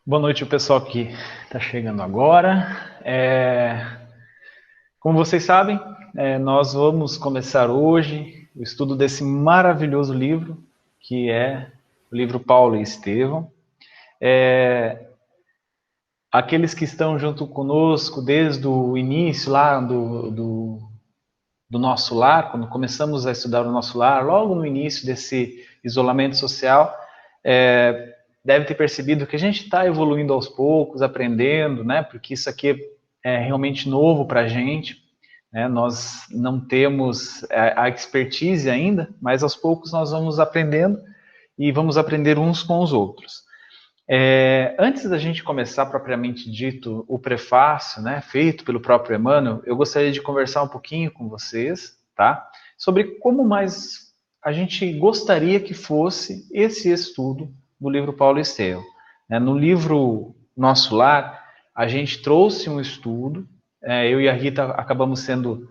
Boa noite, o pessoal que está chegando agora. Como vocês sabem, nós vamos começar hoje o estudo desse maravilhoso livro, que é o livro Paulo e Estevão. Aqueles que estão junto conosco desde o início lá do nosso lar, quando começamos a estudar o nosso lar, logo no início desse isolamento social, deve ter percebido que a gente está evoluindo aos poucos, aprendendo, né? Porque isso aqui é realmente novo para a gente, né? Nós não temos a expertise ainda, mas aos poucos nós vamos aprendendo e vamos aprender uns com os outros. Antes da gente começar propriamente dito o prefácio, né, feito pelo próprio Emmanuel, eu gostaria de conversar um pouquinho com vocês, tá, sobre como mais a gente gostaria que fosse esse estudo do livro Paulo e Estevão. No livro Nosso Lar, a gente trouxe um estudo, eu e a Rita acabamos sendo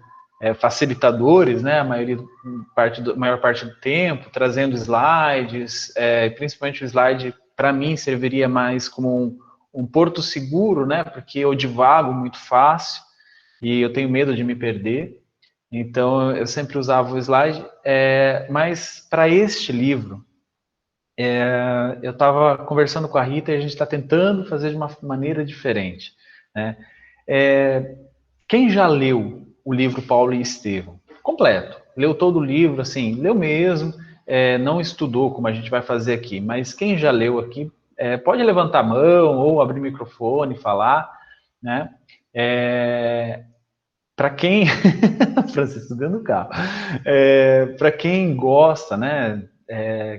facilitadores, né, maior parte do tempo, trazendo slides, principalmente o slide para mim serviria mais como um porto seguro, né? Porque eu divago muito fácil e eu tenho medo de me perder. Então eu sempre usava o slide. Mas para este livro, eu estava conversando com a Rita e a gente está tentando fazer de uma maneira diferente, né? Quem já leu o livro Paulo e Estevão? Completo. Leu todo o livro, assim, leu mesmo, não estudou como a gente vai fazer aqui, mas quem já leu aqui, pode levantar a mão ou abrir o microfone e falar, né? Para quem... Francisco dentro do carro. Para quem gosta, né?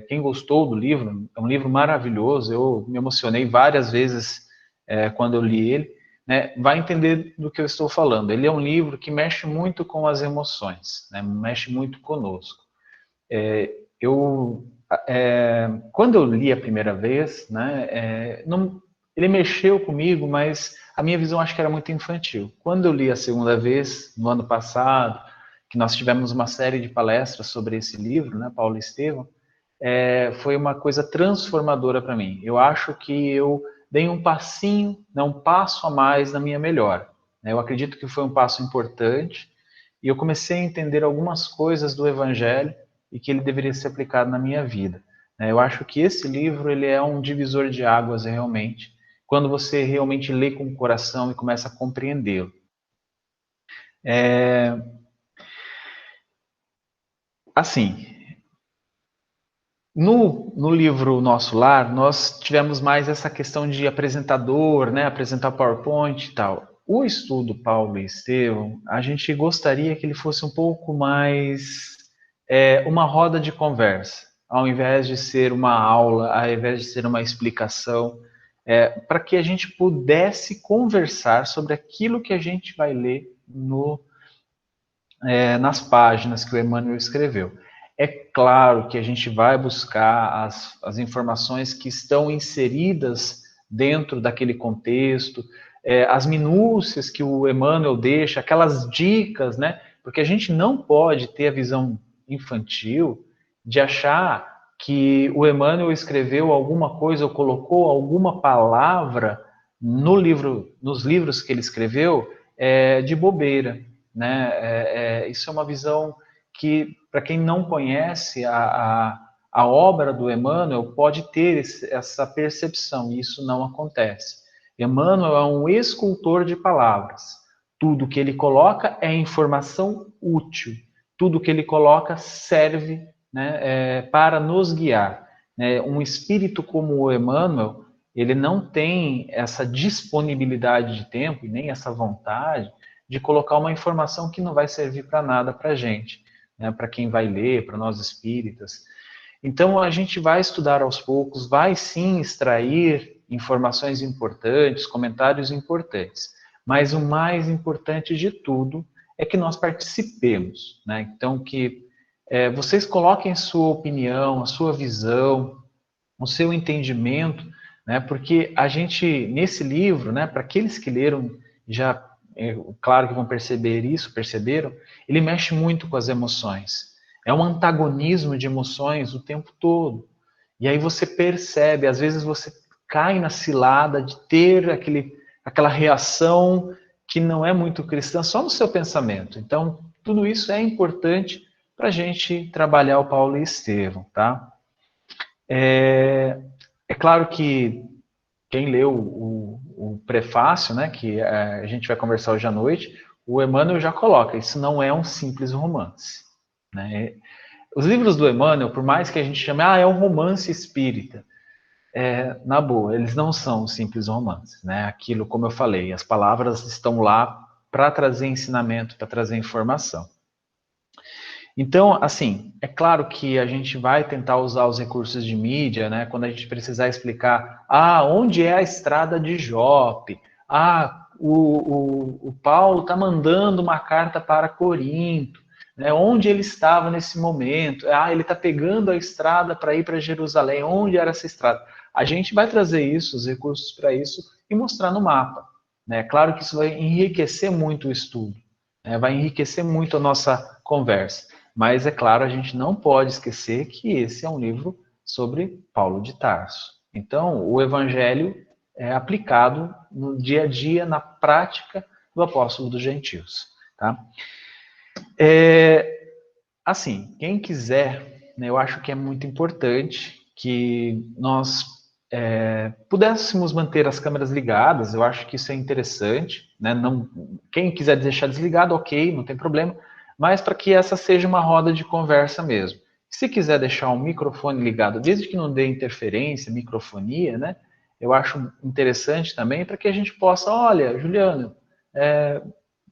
Quem gostou do livro, é um livro maravilhoso, eu me emocionei várias vezes quando eu li ele, né, vai entender do que eu estou falando. Ele é um livro que mexe muito com as emoções, né, mexe muito conosco. Eu, quando eu li a primeira vez, né, não, ele mexeu comigo, mas a minha visão acho que era muito infantil. Quando eu li a segunda vez, no ano passado, que nós tivemos uma série de palestras sobre esse livro, né, Paulo e Estevão, foi uma coisa transformadora para mim. Eu acho que eu dei um passinho, né, um passo a mais na minha melhora. Eu acredito que foi um passo importante e eu comecei a entender algumas coisas do Evangelho e que ele deveria ser aplicado na minha vida. Eu acho que esse livro ele é um divisor de águas realmente, quando você realmente lê com o coração e começa a compreendê-lo. Assim, no livro Nosso Lar, nós tivemos mais essa questão de apresentador, né, apresentar PowerPoint e tal. O estudo Paulo e Estevão, a gente gostaria que ele fosse um pouco mais uma roda de conversa, ao invés de ser uma aula, ao invés de ser uma explicação, para que a gente pudesse conversar sobre aquilo que a gente vai ler nas páginas que o Emmanuel escreveu. É claro que a gente vai buscar as informações que estão inseridas dentro daquele contexto, as minúcias que o Emmanuel deixa, aquelas dicas, né? Porque a gente não pode ter a visão infantil de achar que o Emmanuel escreveu alguma coisa ou colocou alguma palavra no livro, nos livros que ele escreveu de bobeira, né? Isso é uma visão que, para quem não conhece a obra do Emmanuel, pode ter essa percepção, e isso não acontece. Emmanuel é um escultor de palavras. Tudo que ele coloca é informação útil. Tudo que ele coloca serve, né, para nos guiar. Um espírito como o Emmanuel, ele não tem essa disponibilidade de tempo e nem essa vontade de colocar uma informação que não vai servir para nada para a gente, né? Para quem vai ler, para nós espíritas. Então a gente vai estudar aos poucos, vai sim extrair informações importantes, comentários importantes, mas o mais importante de tudo é que nós participemos, né? Então que vocês coloquem sua opinião, a sua visão, o seu entendimento, né? Porque a gente, nesse livro, né, para aqueles que leram, já, claro que vão perceber isso, perceberam, ele mexe muito com as emoções. É um antagonismo de emoções o tempo todo. E aí você percebe, às vezes você cai na cilada de ter aquela reação que não é muito cristã só no seu pensamento. Então, tudo isso é importante para a gente trabalhar o Paulo e Estevão, tá? É claro que quem leu o prefácio, né, que a gente vai conversar hoje à noite, o Emmanuel já coloca, isso não é um simples romance, né? Os livros do Emmanuel, por mais que a gente chame, é um romance espírita, na boa, eles não são simples romances, né? Aquilo, como eu falei, as palavras estão lá para trazer ensinamento, para trazer informação. Então, assim, é claro que a gente vai tentar usar os recursos de mídia, né? Quando a gente precisar explicar, onde é a estrada de Jope? O Paulo está mandando uma carta para Corinto, né? Onde ele estava nesse momento? Ele está pegando a estrada para ir para Jerusalém. Onde era essa estrada? A gente vai trazer isso, os recursos para isso, e mostrar no mapa, né? Claro que isso vai enriquecer muito o estudo, né? Vai enriquecer muito a nossa conversa. Mas, é claro, a gente não pode esquecer que esse é um livro sobre Paulo de Tarso. Então, o Evangelho é aplicado no dia a dia, na prática do apóstolo dos gentios. Tá? Assim, quem quiser, né, eu acho que é muito importante que nós pudéssemos manter as câmeras ligadas, eu acho que isso é interessante. Né? Não, quem quiser deixar desligado, ok, não tem problema, mas para que essa seja uma roda de conversa mesmo. Se quiser deixar o microfone ligado, desde que não dê interferência, microfonia, né? Eu acho interessante também para que a gente possa, olha, Juliano,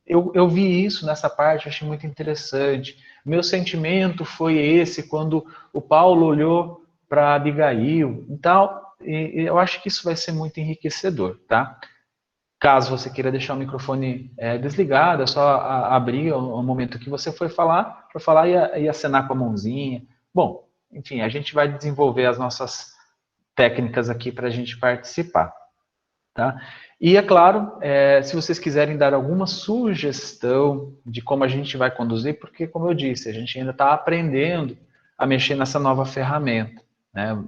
eu vi isso nessa parte, achei muito interessante. Meu sentimento foi esse quando o Paulo olhou para Abigail e tal. E eu acho que isso vai ser muito enriquecedor, tá? Caso você queira deixar o microfone desligado, é só abrir o momento que você for falar e acenar com a mãozinha. Bom, enfim, a gente vai desenvolver as nossas técnicas aqui para a gente participar. Tá? E é claro, se vocês quiserem dar alguma sugestão de como a gente vai conduzir, porque, como eu disse, a gente ainda está aprendendo a mexer nessa nova ferramenta. Né?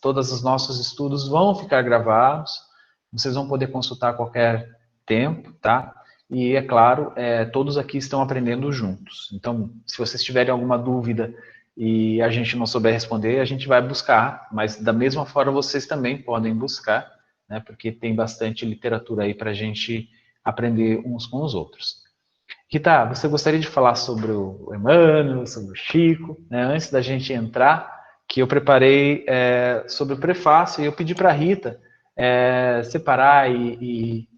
Todos os nossos estudos vão ficar gravados, vocês vão poder consultar a qualquer tempo, tá? E, é claro, todos aqui estão aprendendo juntos. Então, se vocês tiverem alguma dúvida e a gente não souber responder, a gente vai buscar, mas da mesma forma vocês também podem buscar, né, porque tem bastante literatura aí para a gente aprender uns com os outros. Rita, você gostaria de falar sobre o Emmanuel, sobre o Chico, né, antes da gente entrar, que eu preparei sobre o prefácio, e eu pedi para a Rita separar e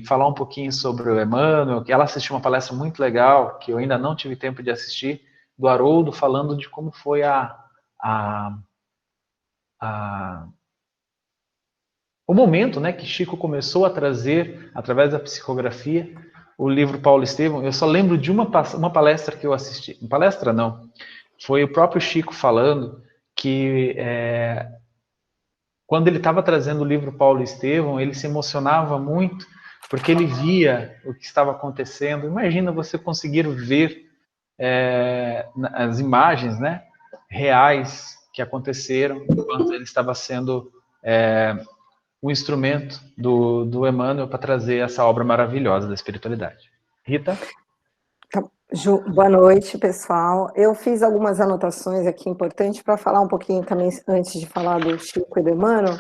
falar um pouquinho sobre o Emmanuel, que ela assistiu uma palestra muito legal, que eu ainda não tive tempo de assistir, do Haroldo, falando de como foi o momento, né, que Chico começou a trazer, através da psicografia, o livro Paulo Estevão. Eu só lembro de uma palestra que eu assisti. Palestra não, foi o próprio Chico falando que quando ele estava trazendo o livro Paulo Estevão, ele se emocionava muito, porque ele via o que estava acontecendo. Imagina você conseguir ver as imagens, né, reais que aconteceram enquanto ele estava sendo o instrumento do Emmanuel para trazer essa obra maravilhosa da espiritualidade. Rita? Ju, boa noite, pessoal. Eu fiz algumas anotações aqui importantes para falar um pouquinho também, antes de falar do Chico e do Emmanuel,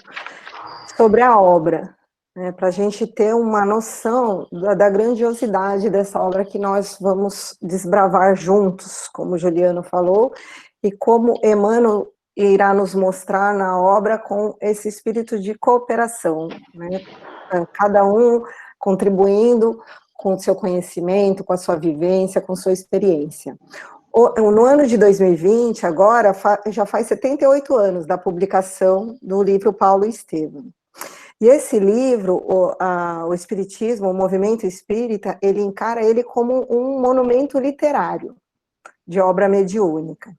sobre a obra, né, para a gente ter uma noção da grandiosidade dessa obra que nós vamos desbravar juntos, como o Juliano falou, e como Emmanuel irá nos mostrar na obra com esse espírito de cooperação, né, cada um contribuindo com o seu conhecimento, com a sua vivência, com sua experiência. No ano de 2020, agora, já faz 78 anos da publicação do livro Paulo Estevão. E esse livro, o Espiritismo, o movimento espírita, ele encara ele como um monumento literário de obra mediúnica.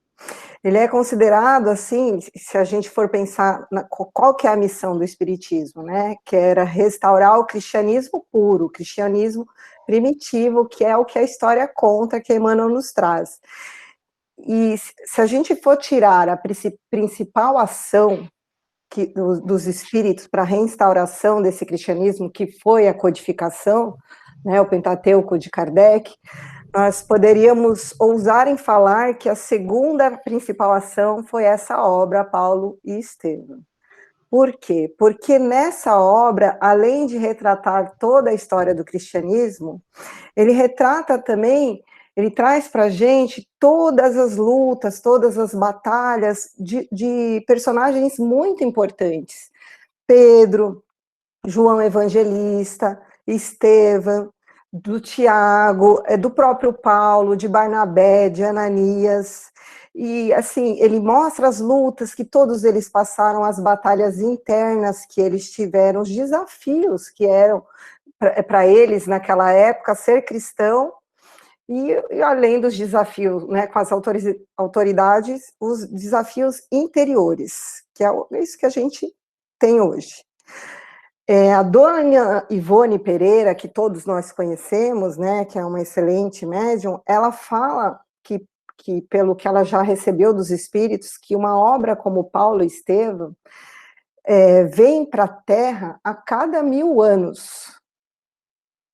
Ele é considerado, assim, se a gente for pensar qual que é a missão do Espiritismo, né? Que era restaurar o cristianismo puro, o cristianismo primitivo, que é o que a história conta, que Emmanuel nos traz. E se a gente for tirar a principal ação dos espíritos para a reinstauração desse cristianismo, que foi a codificação, né, o Pentateuco de Kardec, nós poderíamos ousar em falar que a segunda principal ação foi essa obra, Paulo e Estevão. Por quê? Porque nessa obra, além de retratar toda a história do cristianismo, ele retrata também, ele traz para a gente todas as lutas, todas as batalhas de personagens muito importantes. Pedro, João Evangelista, Estevão, do Tiago, do próprio Paulo, de Barnabé, de Ananias. E, assim, ele mostra as lutas que todos eles passaram, as batalhas internas que eles tiveram, os desafios que eram para eles naquela época ser cristão, e além dos desafios, né, com as autoridades, os desafios interiores, que é isso que a gente tem hoje. A dona Ivone Pereira, que todos nós conhecemos, né, que é uma excelente médium, ela fala que pelo que ela já recebeu dos espíritos, que uma obra como Paulo e Estevão vem para a Terra a cada 1000 anos.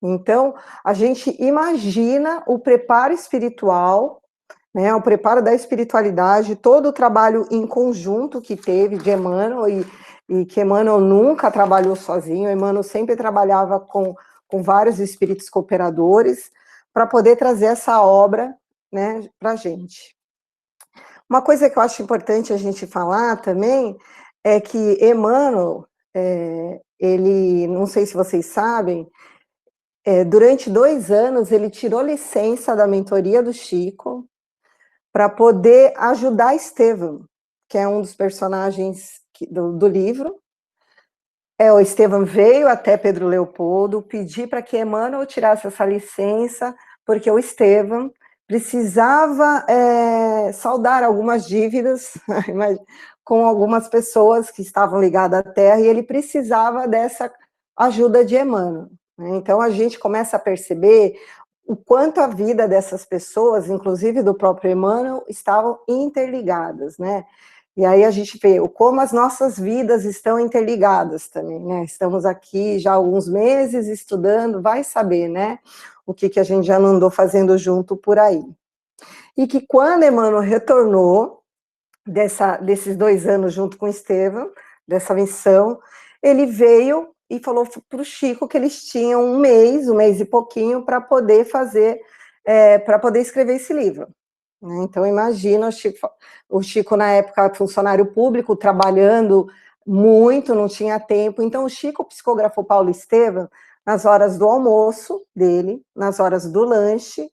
Então, a gente imagina o preparo espiritual, né, o preparo da espiritualidade, todo o trabalho em conjunto que teve de Emmanuel, e que Emmanuel nunca trabalhou sozinho, Emmanuel sempre trabalhava com vários espíritos cooperadores, para poder trazer essa obra, né, para a gente. Uma coisa que eu acho importante a gente falar também, é que Emmanuel, ele, não sei se vocês sabem, durante 2 anos, ele tirou licença da mentoria do Chico para poder ajudar Estevão, que é um dos personagens do livro. O Estevão veio até Pedro Leopoldo pedir para que Emmanuel tirasse essa licença, porque o Estevão precisava saldar algumas dívidas com algumas pessoas que estavam ligadas à Terra, e ele precisava dessa ajuda de Emmanuel. Então, a gente começa a perceber o quanto a vida dessas pessoas, inclusive do próprio Emmanuel, estavam interligadas, né? E aí a gente vê como as nossas vidas estão interligadas também, né? Estamos aqui já há alguns meses estudando, vai saber, né? O que a gente já não andou fazendo junto por aí. E que quando Emmanuel retornou desses 2 anos junto com Estevão, dessa missão, ele veio e falou para o Chico que eles tinham um mês e pouquinho, para poder para poder escrever esse livro. Então, imagina, o Chico, na época, funcionário público, trabalhando muito, não tinha tempo. Então, o Chico psicografou Paulo e Estevão nas horas do almoço dele, nas horas do lanche,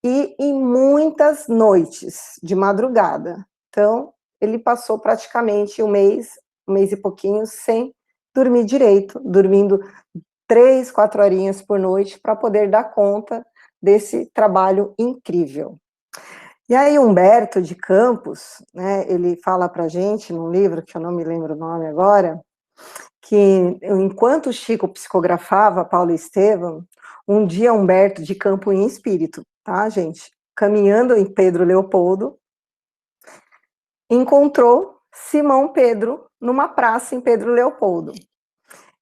e em muitas noites, de madrugada. Então, ele passou praticamente um mês e pouquinho, sem dormir direito, dormindo 3, 4 horinhas por noite, para poder dar conta desse trabalho incrível. E aí, Humberto de Campos, né, ele fala para a gente, num livro, que eu não me lembro o nome agora, que enquanto o Chico psicografava Paulo e Estevão, um dia Humberto de Campos, em espírito, tá, gente, caminhando em Pedro Leopoldo, encontrou Simão Pedro numa praça em Pedro Leopoldo.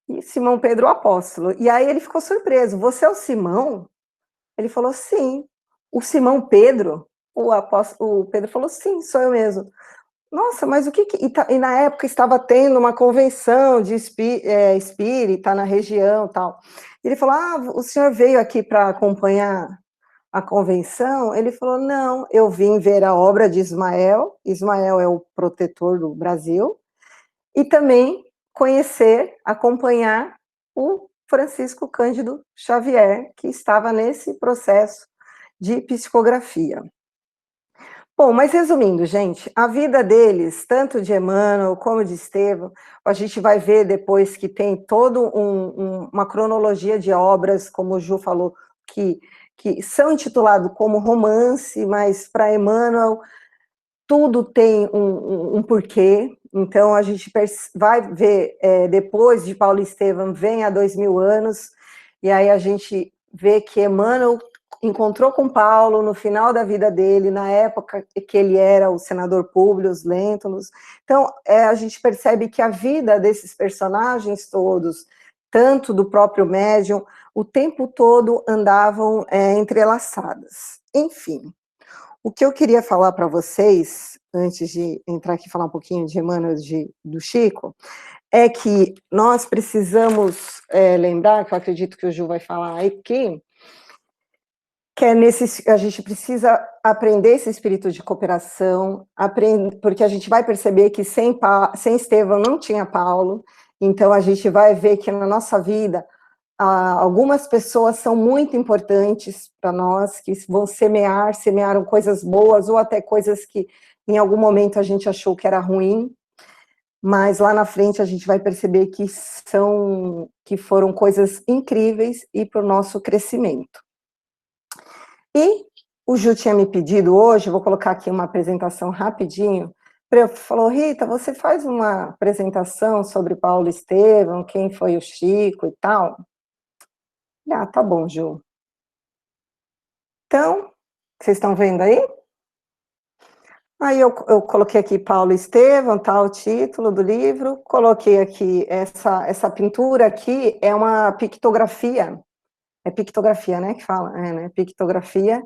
E Simão Pedro, o apóstolo. E aí ele ficou surpreso. Você é o Simão? Ele falou, sim. O Simão Pedro? O Pedro falou, sim, sou eu mesmo. Nossa, mas o que... E na época estava tendo uma convenção de espírita na região e tal. Ele falou, o senhor veio aqui para acompanhar a convenção? Ele falou, não, eu vim ver a obra de Ismael. Ismael é o protetor do Brasil. E também acompanhar o Francisco Cândido Xavier, que estava nesse processo de psicografia. Bom, mas resumindo, gente, a vida deles, tanto de Emmanuel como de Estevão, a gente vai ver depois que tem toda uma cronologia de obras, como o Ju falou, que são intitulados como romance, mas para Emmanuel tudo tem um porquê. Então a gente vai ver, depois de Paulo e Estevão, vem há 2000 anos, e aí a gente vê que Emmanuel encontrou com Paulo no final da vida dele, na época que ele era o senador Públio Lentulus. Então, a gente percebe que a vida desses personagens todos, tanto do próprio médium, o tempo todo andavam entrelaçadas. Enfim, o que eu queria falar para vocês, antes de entrar aqui e falar um pouquinho de Emmanuel do Chico, é que nós precisamos lembrar, que eu acredito que o Ju vai falar aqui, que a gente precisa aprender esse espírito de cooperação, porque a gente vai perceber que sem Estevão não tinha Paulo, então a gente vai ver que na nossa vida, algumas pessoas são muito importantes para nós, que vão semearam coisas boas, ou até coisas que em algum momento a gente achou que era ruim, mas lá na frente a gente vai perceber que foram coisas incríveis e para o nosso crescimento. E o Ju tinha me pedido hoje, vou colocar aqui uma apresentação rapidinho, falou, Rita, você faz uma apresentação sobre Paulo Estevão, quem foi o Chico e tal? Ah, tá bom, Ju. Então, vocês estão vendo aí? Aí eu coloquei aqui Paulo Estevão, tá o título do livro, coloquei aqui, essa pintura aqui é uma pictografia, é pictografia, né, que fala, né, pictografia,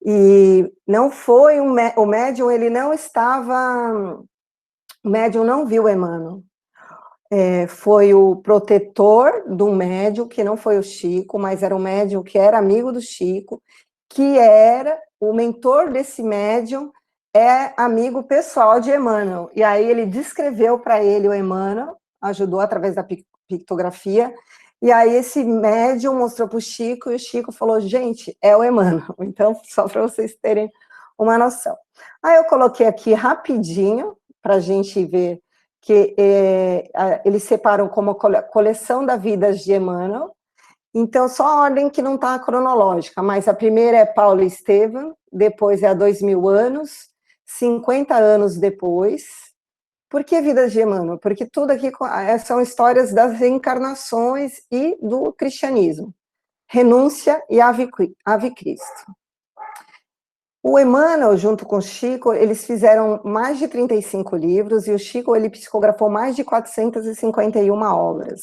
e não foi o médium, ele não estava, o médium não viu Emmanuel, foi o protetor do médium, que não foi o Chico, mas era um médium que era amigo do Chico, que era o mentor desse médium, amigo pessoal de Emmanuel, e aí ele descreveu para ele o Emmanuel, ajudou através da pictografia, e aí esse médium mostrou para o Chico, e o Chico falou, gente, é o Emmanuel, então, só para vocês terem uma noção. Aí eu coloquei aqui rapidinho, para a gente ver que eles separam como coleção da vida de Emmanuel, então, só a ordem que não está cronológica, mas a primeira é Paulo Estevão, depois é a 2000 anos, 50 anos depois. Por que vida de Emmanuel? Porque tudo aqui são histórias das reencarnações e do cristianismo. Renúncia e Ave Cristo. O Emmanuel, junto com o Chico, eles fizeram mais de 35 livros, e o Chico, ele psicografou mais de 451 obras.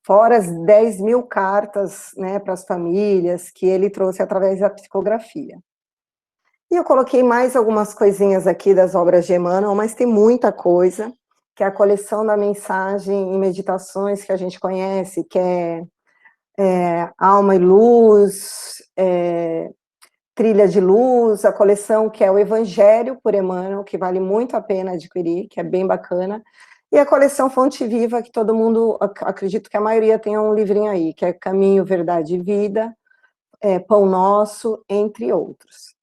Fora as 10 mil cartas, né, para as famílias, que ele trouxe através da psicografia. E eu coloquei mais algumas coisinhas aqui das obras de Emmanuel, mas tem muita coisa, que é a coleção da mensagem e meditações que a gente conhece, que é Alma e Luz, Trilha de Luz, a coleção que é o Evangelho por Emmanuel, que vale muito a pena adquirir, que é bem bacana, e a coleção Fonte Viva, que todo mundo, acredito que a maioria tenha um livrinho aí, que é Caminho, Verdade e Vida, Pão Nosso, entre outros.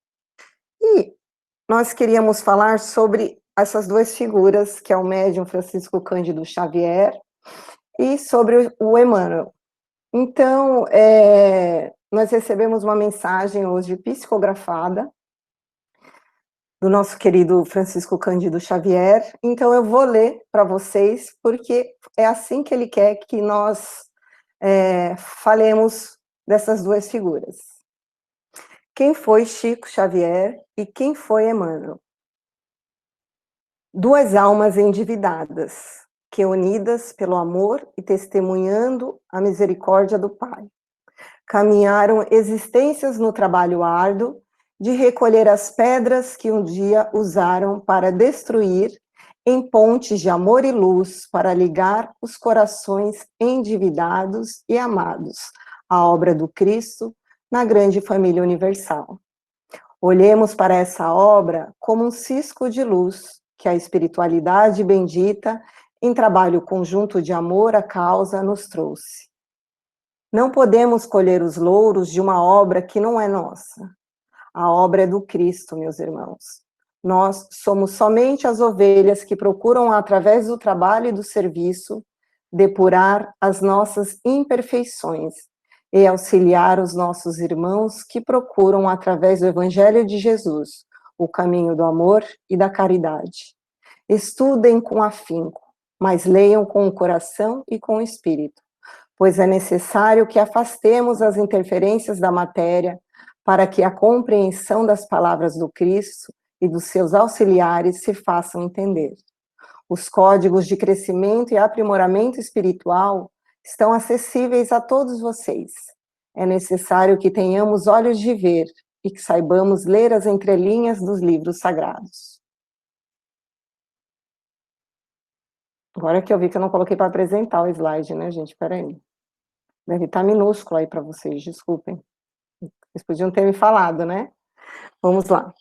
E nós queríamos falar sobre essas duas figuras, que é o médium Francisco Cândido Xavier, e sobre o Emmanuel. Então, nós recebemos uma mensagem hoje psicografada, do nosso querido Francisco Cândido Xavier, então eu vou ler para vocês, porque é assim que ele quer que nós falemos dessas duas figuras. Quem foi Chico Xavier e quem foi Emmanuel? Duas almas endividadas, que unidas pelo amor e testemunhando a misericórdia do Pai, caminharam existências no trabalho árduo de recolher as pedras que um dia usaram para destruir em pontes de amor e luz para ligar os corações endividados e amados à obra do Cristo na grande família universal. Olhemos para essa obra como um cisco de luz que a espiritualidade bendita, em trabalho conjunto de amor à causa, nos trouxe. Não podemos colher os louros de uma obra que não é nossa. A obra é do Cristo, meus irmãos. Nós somos somente as ovelhas que procuram, através do trabalho e do serviço, depurar as nossas imperfeições e auxiliar os nossos irmãos que procuram, através do Evangelho de Jesus, o caminho do amor e da caridade. Estudem com afinco, mas leiam com o coração e com o espírito, pois é necessário que afastemos as interferências da matéria para que a compreensão das palavras do Cristo e dos seus auxiliares se façam entender. Os códigos de crescimento e aprimoramento espiritual estão acessíveis a todos vocês. É necessário que tenhamos olhos de ver e que saibamos ler as entrelinhas dos livros sagrados. Agora que eu vi que eu não coloquei para apresentar o slide, né, gente? Peraí. Deve estar minúsculo aí para vocês, desculpem. Vocês podiam ter me falado, né? Vamos lá.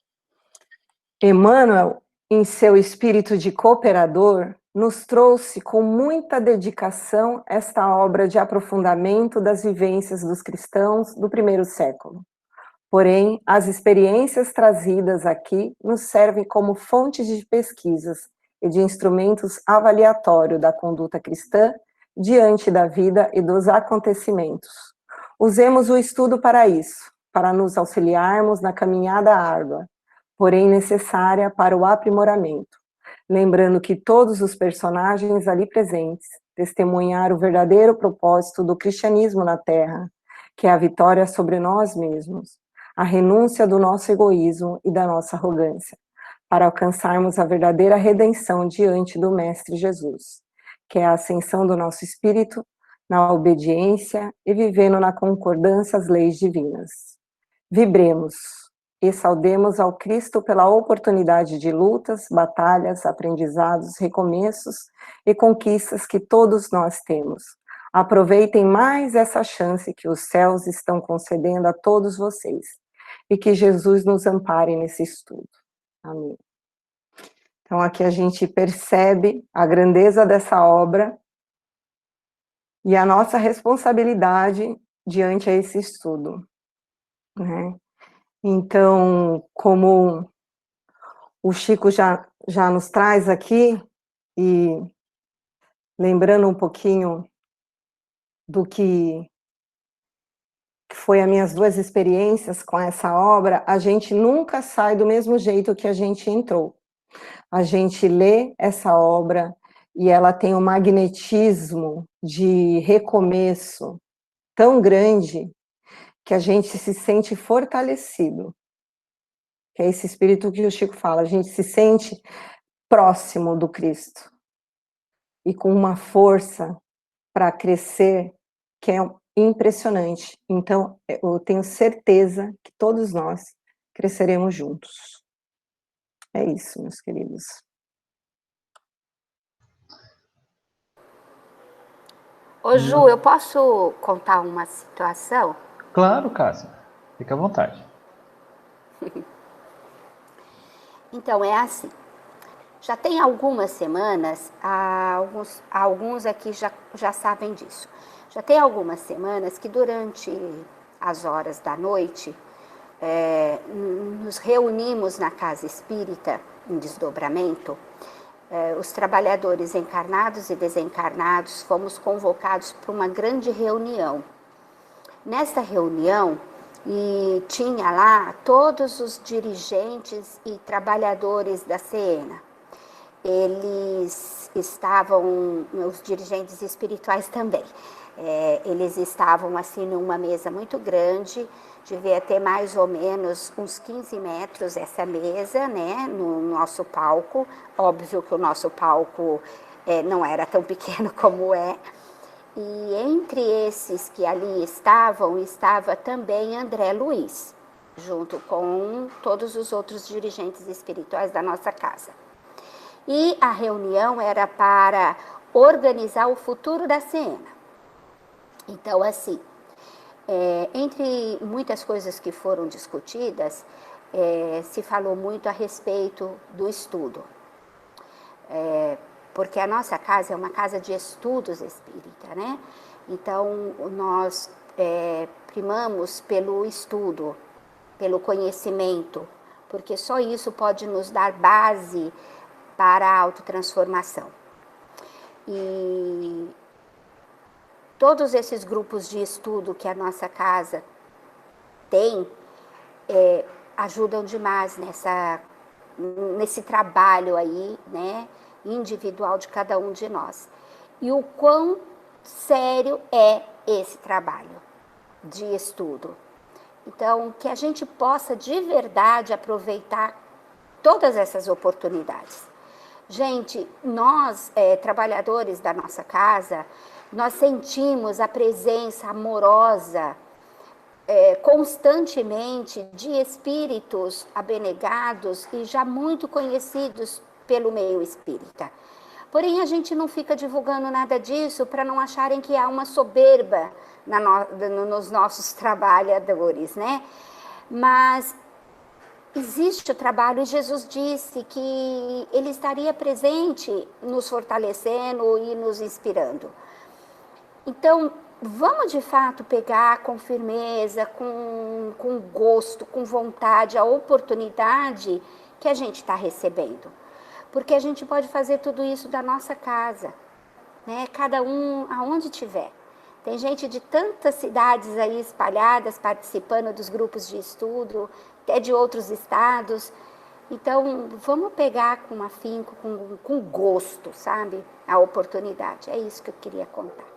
Emmanuel, em seu espírito de cooperador, nos trouxe com muita dedicação esta obra de aprofundamento das vivências dos cristãos do primeiro século. Porém, as experiências trazidas aqui nos servem como fontes de pesquisas e de instrumentos avaliatórios da conduta cristã diante da vida e dos acontecimentos. Usemos o estudo para isso, para nos auxiliarmos na caminhada árdua, porém necessária para o aprimoramento, lembrando que todos os personagens ali presentes testemunharam o verdadeiro propósito do cristianismo na Terra, que é a vitória sobre nós mesmos, a renúncia do nosso egoísmo e da nossa arrogância, para alcançarmos a verdadeira redenção diante do Mestre Jesus, que é a ascensão do nosso espírito na obediência e vivendo na concordância às leis divinas. Vibremos e saudemos ao Cristo pela oportunidade de lutas, batalhas, aprendizados, recomeços e conquistas que todos nós temos. Aproveitem mais essa chance que os céus estão concedendo a todos vocês e que Jesus nos ampare nesse estudo. Amém. Então aqui a gente percebe a grandeza dessa obra e a nossa responsabilidade diante a esse estudo, né? Então, como o Chico já nos traz aqui, e lembrando um pouquinho do que foi as minhas duas experiências com essa obra, a gente nunca sai do mesmo jeito que a gente entrou. A gente lê essa obra e ela tem um magnetismo de recomeço tão grande que a gente se sente fortalecido. Que é esse espírito que o Chico fala, a gente se sente próximo do Cristo e com uma força para crescer que é impressionante. Então, eu tenho certeza que todos nós cresceremos juntos. É isso, meus queridos. Ô Ju, eu posso contar uma situação? Claro, Cássia. Fica à vontade. Então, é assim. Já tem algumas semanas, alguns aqui já sabem disso. Já tem algumas semanas que durante as horas da noite, nos reunimos na Casa Espírita, em desdobramento. Os trabalhadores encarnados e desencarnados fomos convocados para uma grande reunião. Nesta reunião, tinha lá todos os dirigentes e trabalhadores da Siena. Eles estavam, os dirigentes espirituais também, eles estavam assim numa mesa muito grande, devia ter mais ou menos uns 15 metros essa mesa, né, no nosso palco. Óbvio que o nosso palco não era tão pequeno como é. E entre esses que ali estava também André Luiz, junto com todos os outros dirigentes espirituais da nossa casa. E a reunião era para organizar o futuro da Siena. Então, assim, entre muitas coisas que foram discutidas, se falou muito a respeito do estudo. Porque a nossa casa é uma casa de estudos espírita, né? Então, nós primamos pelo estudo, pelo conhecimento, porque só isso pode nos dar base para a autotransformação. E todos esses grupos de estudo que a nossa casa tem, ajudam demais nesse trabalho aí, né, individual de cada um de nós. E o quão sério é esse trabalho de estudo. Então, que a gente possa de verdade aproveitar todas essas oportunidades. Gente, nós, trabalhadores da nossa casa, nós sentimos a presença amorosa, constantemente, de espíritos abnegados e já muito conhecidos pelo meio espírita. Porém, a gente não fica divulgando nada disso para não acharem que há uma soberba nos nossos trabalhadores, né? Mas existe o trabalho e Jesus disse que ele estaria presente nos fortalecendo e nos inspirando. Então, vamos de fato pegar com firmeza, com gosto, com vontade, a oportunidade que a gente está recebendo. Porque a gente pode fazer tudo isso da nossa casa, né? Cada um aonde tiver. Tem gente de tantas cidades aí espalhadas participando dos grupos de estudo, até de outros estados. Então, vamos pegar com afinco, com gosto, sabe? A oportunidade. É isso que eu queria contar.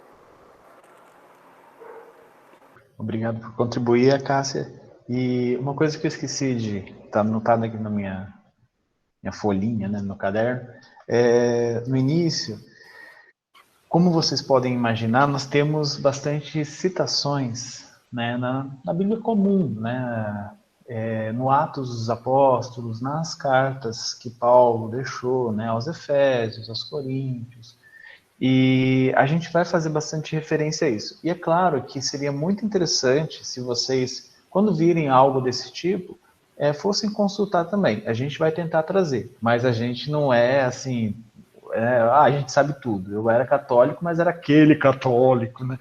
Obrigado por contribuir, Cássia. E uma coisa que eu esqueci de estar anotado aqui na minha folhinha, né, no meu caderno, no início, como vocês podem imaginar, nós temos bastante citações, né, na Bíblia comum, né, no Atos dos Apóstolos, nas cartas que Paulo deixou, né, aos Efésios, aos Coríntios, e a gente vai fazer bastante referência a isso. E é claro que seria muito interessante se vocês, quando virem algo desse tipo, fossem consultar também. A gente vai tentar trazer, mas a gente não é assim, a gente sabe tudo. Eu era católico, mas era aquele católico, né?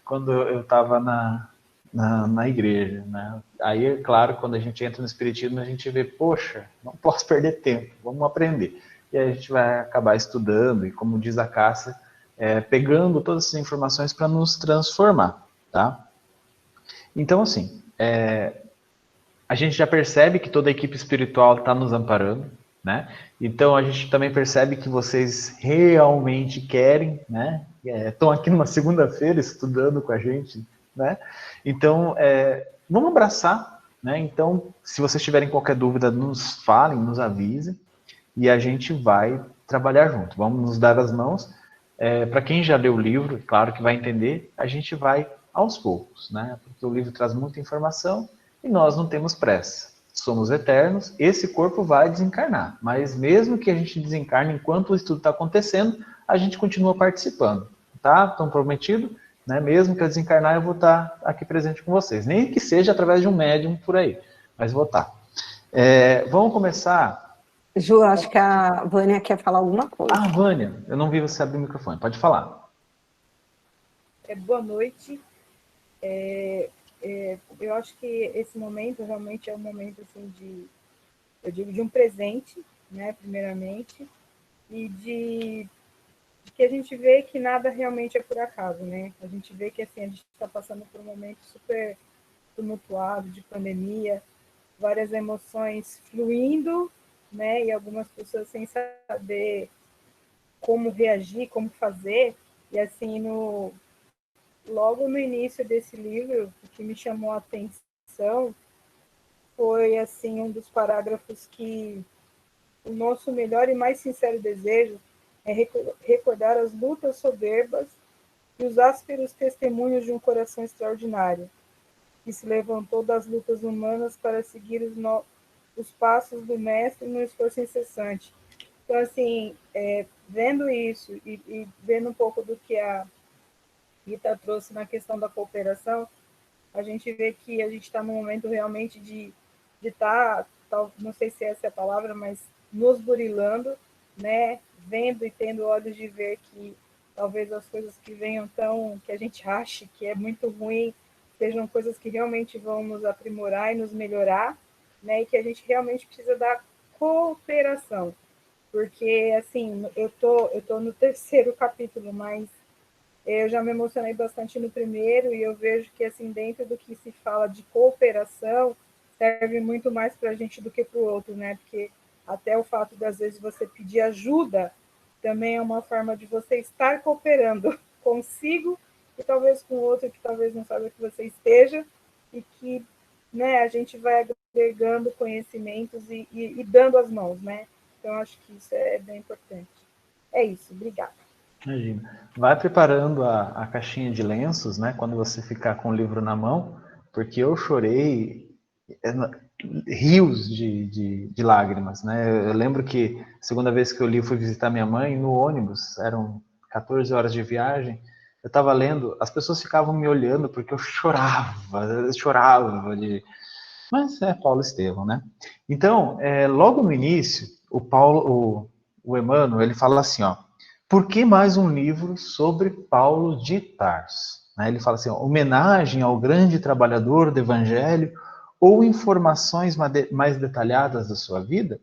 Quando eu estava na igreja, né? Aí, é claro, quando a gente entra no espiritismo, a gente vê, poxa, não posso perder tempo, vamos aprender. E aí a gente vai acabar estudando e, como diz a Cássia, pegando todas essas informações para nos transformar, tá? Então, assim, a gente já percebe que toda a equipe espiritual está nos amparando, né? Então a gente também percebe que vocês realmente querem, né? Estão aqui numa segunda-feira estudando com a gente, né? Então vamos abraçar, né? Então, se vocês tiverem qualquer dúvida, nos falem, nos avisem e a gente vai trabalhar junto. Vamos nos dar as mãos. Para quem já leu o livro, claro que vai entender, a gente vai aos poucos, né? Porque o livro traz muita informação e nós não temos pressa. Somos eternos, esse corpo vai desencarnar, mas mesmo que a gente desencarne enquanto o estudo está acontecendo, a gente continua participando, tá? Estão prometido? Né? Mesmo que eu desencarnar, eu vou estar aqui presente com vocês. Nem que seja através de um médium por aí, mas vou estar. Vamos começar. Ju, acho que a Vânia quer falar alguma coisa. Ah, Vânia, eu não vi você abrir o microfone. Pode falar. Boa noite. Eu acho que esse momento realmente é um momento assim de um presente, né, primeiramente, e de que a gente vê que nada realmente é por acaso, né? A gente vê que assim a gente está passando por um momento super tumultuado de pandemia, várias emoções fluindo, né? E algumas pessoas sem saber como reagir, como fazer. E assim, logo no início desse livro, o que me chamou a atenção foi assim um dos parágrafos que o nosso melhor e mais sincero desejo é recordar as lutas soberbas e os ásperos testemunhos de um coração extraordinário, que se levantou das lutas humanas para seguir os passos do mestre no esforço incessante. Então, assim, vendo isso e vendo um pouco do que a Rita trouxe na questão da cooperação, a gente vê que a gente está num momento realmente de estar, não sei se essa é a palavra, mas nos burilando, né? Vendo e tendo olhos de ver que talvez as coisas que venham que a gente ache que é muito ruim, sejam coisas que realmente vão nos aprimorar e nos melhorar, né? E que a gente realmente precisa da cooperação. Porque, assim, eu tô no terceiro capítulo, mas eu já me emocionei bastante no primeiro e eu vejo que, assim, dentro do que se fala de cooperação, serve muito mais para a gente do que para o outro, né? Porque até o fato de, às vezes, você pedir ajuda também é uma forma de você estar cooperando consigo e talvez com o outro que talvez não saiba que você esteja e que né, a gente vai agregando conhecimentos e dando as mãos, né? Então, acho que isso é bem importante. É isso, obrigada. Imagina. Vai preparando a caixinha de lenços, né? Quando você ficar com o livro na mão, porque eu chorei é, rios de lágrimas, né? Eu lembro que a segunda vez que eu li, eu fui visitar minha mãe no ônibus, eram 14 horas de viagem. Eu estava lendo, as pessoas ficavam me olhando porque eu chorava de... Mas é Paulo Estevão, né? Então, logo no início, o Emmanuel, ele fala assim, ó, por que mais um livro sobre Paulo de Tarso? Né? Ele fala assim, ó, homenagem ao grande trabalhador do Evangelho ou informações mais detalhadas da sua vida?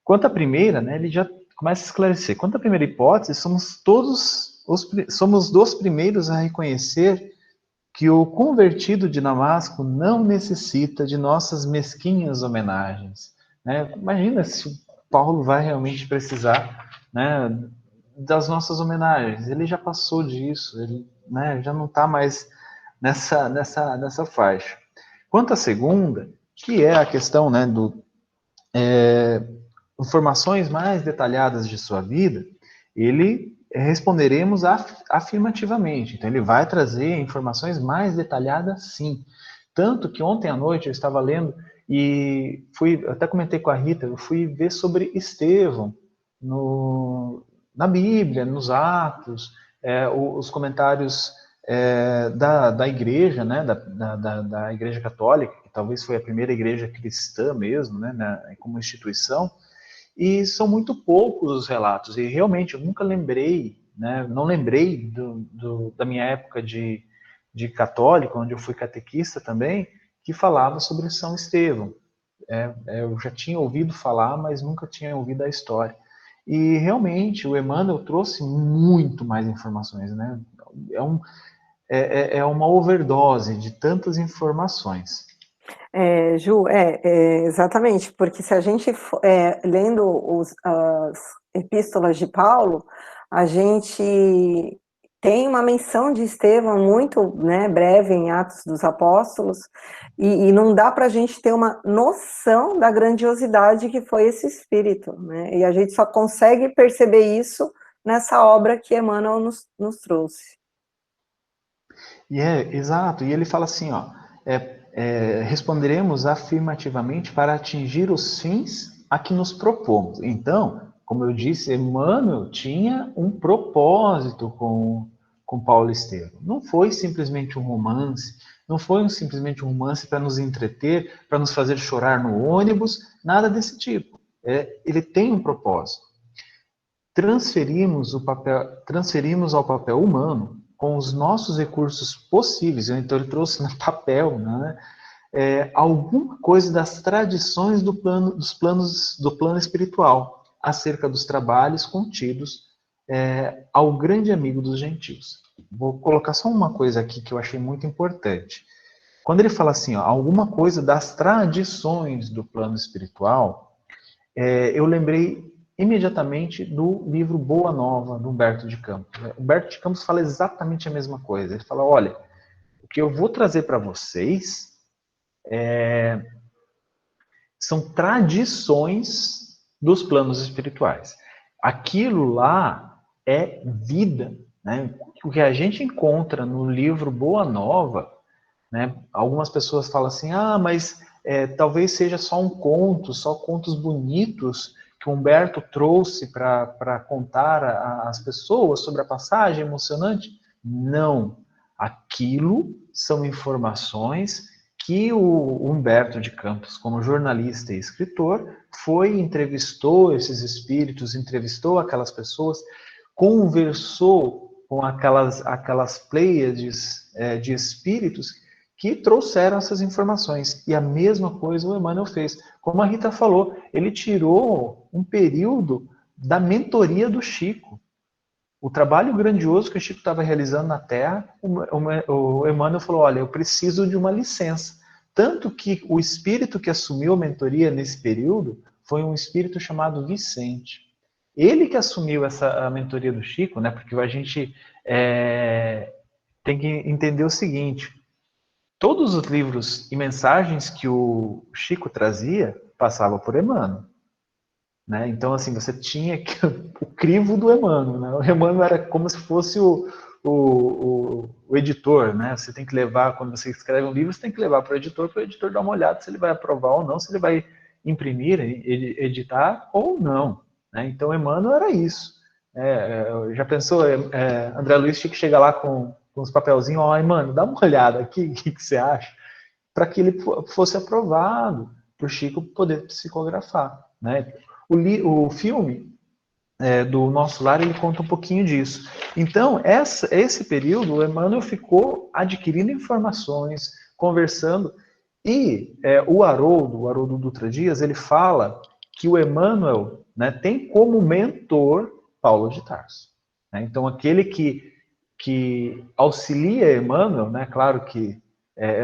Quanto à primeira, né, ele já começa a esclarecer. Quanto à primeira hipótese, somos dos primeiros a reconhecer que o convertido de Damasco não necessita de nossas mesquinhas homenagens. Né? Imagina se o Paulo vai realmente precisar, né, das nossas homenagens. Ele já passou disso, ele, né, já não está mais nessa faixa. Quanto à segunda, que é a questão, né, do informações mais detalhadas de sua vida, ele responderemos afirmativamente. Então, ele vai trazer informações mais detalhadas, sim. Tanto que ontem à noite eu estava lendo e até comentei com a Rita, eu fui ver sobre Estevão na Bíblia, nos Atos, os comentários da igreja, né, da Igreja Católica, que talvez foi a primeira igreja cristã mesmo, né, como instituição, e são muito poucos os relatos, e realmente eu nunca lembrei, né, não lembrei da minha época de católico, onde eu fui catequista também, que falava sobre São Estevão. Eu já tinha ouvido falar, mas nunca tinha ouvido a história. E realmente o Emmanuel trouxe muito mais informações, né? É uma overdose de tantas informações. Ju, exatamente, porque se a gente lendo as epístolas de Paulo, a gente tem uma menção de Estevão muito, né, breve em Atos dos Apóstolos, e não dá para a gente ter uma noção da grandiosidade que foi esse espírito, né, e a gente só consegue perceber isso nessa obra que Emmanuel nos trouxe. Exato, e ele fala assim, ó, responderemos afirmativamente para atingir os fins a que nos propomos. Então, como eu disse, Emmanuel tinha um propósito com Paulo Estevão. Não foi simplesmente um romance, não foi simplesmente um romance para nos entreter, para nos fazer chorar no ônibus, nada desse tipo. Ele tem um propósito. Transferimos ao papel humano com os nossos recursos possíveis. Então ele trouxe no papel, né, alguma coisa das tradições do plano espiritual acerca dos trabalhos contidos ao grande amigo dos gentios. Vou colocar só uma coisa aqui que eu achei muito importante. Quando ele fala assim, ó, alguma coisa das tradições do plano espiritual, eu lembrei imediatamente do livro Boa Nova, do Humberto de Campos. Humberto de Campos fala exatamente a mesma coisa. Ele fala, olha, o que eu vou trazer para vocês são tradições dos planos espirituais. Aquilo lá é vida, né? O que a gente encontra no livro Boa Nova, né? Algumas pessoas falam assim, mas talvez seja só um conto, só contos bonitos que Humberto trouxe para contar às pessoas sobre a passagem emocionante. Não. Aquilo são informações que o Humberto de Campos, como jornalista e escritor, entrevistou esses espíritos, entrevistou aquelas pessoas, conversou com aquelas pleiades de espíritos que trouxeram essas informações. E a mesma coisa o Emmanuel fez. Como a Rita falou, ele tirou um período da mentoria do Chico. O trabalho grandioso que o Chico estava realizando na Terra, o Emmanuel falou, olha, eu preciso de uma licença. Tanto que o espírito que assumiu a mentoria nesse período foi um espírito chamado Vicente. Ele que assumiu a mentoria do Chico, né? Porque a gente tem que entender o seguinte, todos os livros e mensagens que o Chico trazia passavam por Emmanuel. Né? Então, assim, você tinha o crivo do Emmanuel. Né? O Emmanuel era como se fosse o editor. Né? Você tem que levar, quando você escreve um livro, você tem que levar para o editor dar uma olhada se ele vai aprovar ou não, se ele vai imprimir, editar ou não. Né? Então, Emmanuel era isso. Já pensou, André Luiz tinha que chegar lá com os papelzinhos, ó, Emmanuel, dá uma olhada aqui, o que você acha? Para que ele fosse aprovado, para o Chico poder psicografar. Né? O filme do Nosso Lar, ele conta um pouquinho disso. Então, esse período, o Emmanuel ficou adquirindo informações, conversando, e o Haroldo Dutra Dias, ele fala que o Emmanuel, né, tem como mentor Paulo de Tarso. Né? Então, aquele que auxilia Emmanuel, né, claro que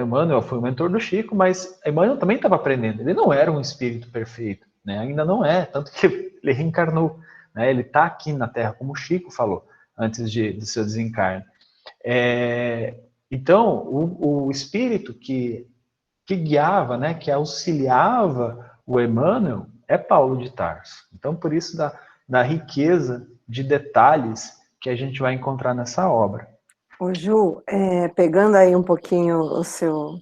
Emmanuel foi o mentor do Chico, mas Emmanuel também estava aprendendo. Ele não era um espírito perfeito, né? Ainda não é, tanto que ele reencarnou. Né? Ele está aqui na Terra, como o Chico falou, antes de seu desencarne. Então, o espírito que guiava, né, que auxiliava o Emmanuel, é Paulo de Tarso. Então, por isso da riqueza de detalhes que a gente vai encontrar nessa obra. Ô Ju, pegando aí um pouquinho o seu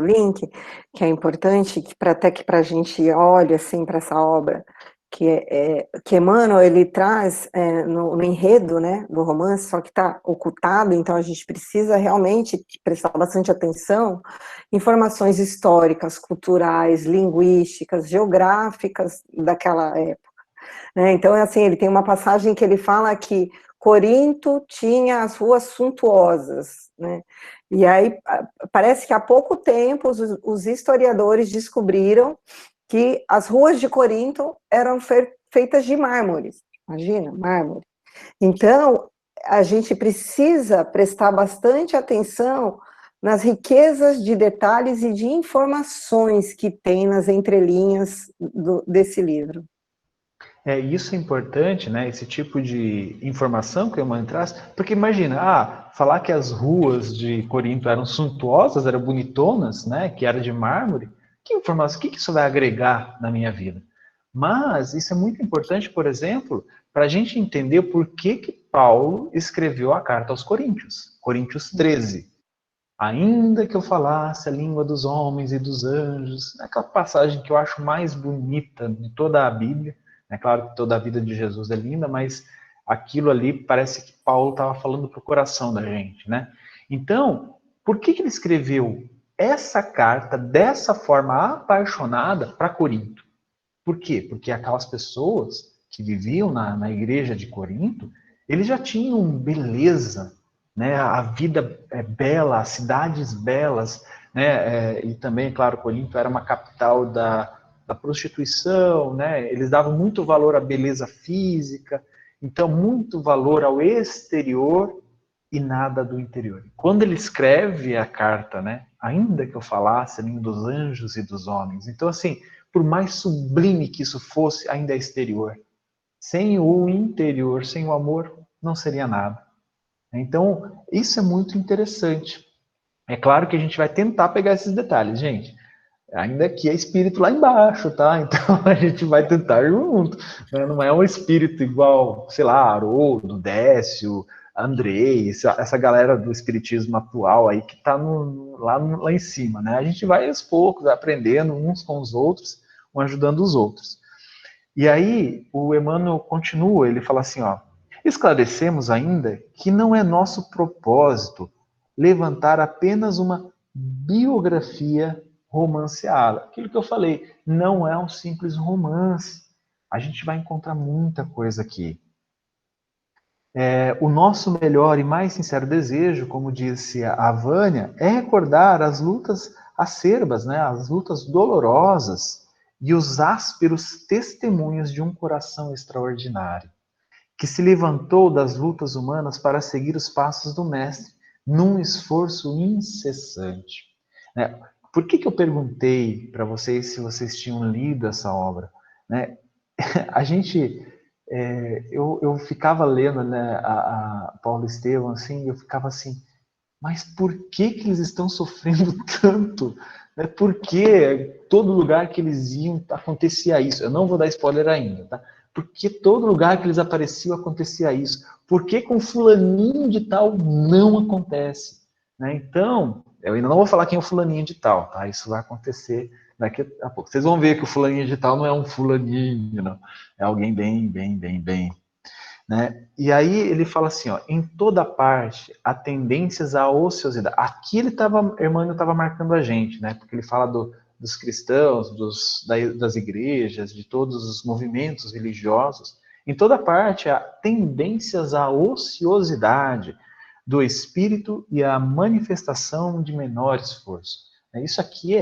link, que é importante, que até que para a gente olhe assim para essa obra, que Emmanuel ele traz no enredo, né, do romance, só que está ocultado, então a gente precisa realmente prestar bastante atenção, informações históricas, culturais, linguísticas, geográficas daquela época. Né? Então, assim, ele tem uma passagem que ele fala que Corinto tinha as ruas suntuosas, né? E aí parece que há pouco tempo os historiadores descobriram que as ruas de Corinto eram feitas de mármore, imagina, mármore. Então, a gente precisa prestar bastante atenção nas riquezas de detalhes e de informações que tem nas entrelinhas desse livro. Isso é importante, né? Esse tipo de informação que o Emmanuel traz, porque imagina, falar que as ruas de Corinto eram suntuosas, eram bonitonas, né? Que era de mármore, que informação, o que isso vai agregar na minha vida? Mas isso é muito importante, por exemplo, para a gente entender por que Paulo escreveu a carta aos Coríntios, Coríntios 13. Ainda que eu falasse a língua dos homens e dos anjos, aquela passagem que eu acho mais bonita de toda a Bíblia. É claro que toda a vida de Jesus é linda, mas aquilo ali parece que Paulo estava falando para o coração da gente, né? Então, por que ele escreveu essa carta dessa forma apaixonada para Corinto? Por quê? Porque aquelas pessoas que viviam na igreja de Corinto, eles já tinham beleza, né? A vida é bela, as cidades belas, né? E também, claro, Corinto era uma capital da prostituição, né? Eles davam muito valor à beleza física, então muito valor ao exterior e nada do interior. Quando ele escreve a carta, né? Ainda que eu falasse a língua dos anjos e dos homens. Então, assim, por mais sublime que isso fosse, ainda é exterior. Sem o interior, sem o amor, não seria nada. Então, isso é muito interessante. É claro que a gente vai tentar pegar esses detalhes, gente. Ainda que é espírito lá embaixo, tá? Então a gente vai tentar junto. Né? Não é um espírito igual, sei lá, Haroldo, Décio, Andrei, essa galera do espiritismo atual aí que tá lá em cima, né? A gente vai aos poucos aprendendo uns com os outros, um ajudando os outros. E aí o Emmanuel continua, ele fala assim, ó, esclarecemos ainda que não é nosso propósito levantar apenas uma biografia romanceada. Aquilo que eu falei, não é um simples romance. A gente vai encontrar muita coisa aqui. O nosso melhor e mais sincero desejo, como disse a Vânia, é recordar as lutas acerbas, né, as lutas dolorosas e os ásperos testemunhos de um coração extraordinário, que se levantou das lutas humanas para seguir os passos do Mestre, num esforço incessante. Né? Por que eu perguntei para vocês se vocês tinham lido essa obra? Né? A gente, eu ficava lendo, né, a Paulo Estevam, assim, eu ficava assim, Mas por que que eles estão sofrendo tanto? Né? Por que todo lugar que eles iam acontecia isso? Eu não vou dar spoiler ainda, tá? Porque todo lugar que eles apareciam acontecia isso. Por que com fulaninho de tal não acontece? Né? Então, eu ainda não vou falar quem é o fulaninho de tal, tá? Isso vai acontecer daqui a pouco. Vocês vão ver que o fulaninho de tal não é um fulaninho, não. É alguém bem, né? E aí ele fala assim, ó, em toda parte há tendências à ociosidade. Aqui Emmanuel estava marcando a gente, né? Porque ele fala dos cristãos, das igrejas, de todos os movimentos religiosos. Em toda parte há tendências à ociosidade do espírito e à manifestação de menor esforço. Isso aqui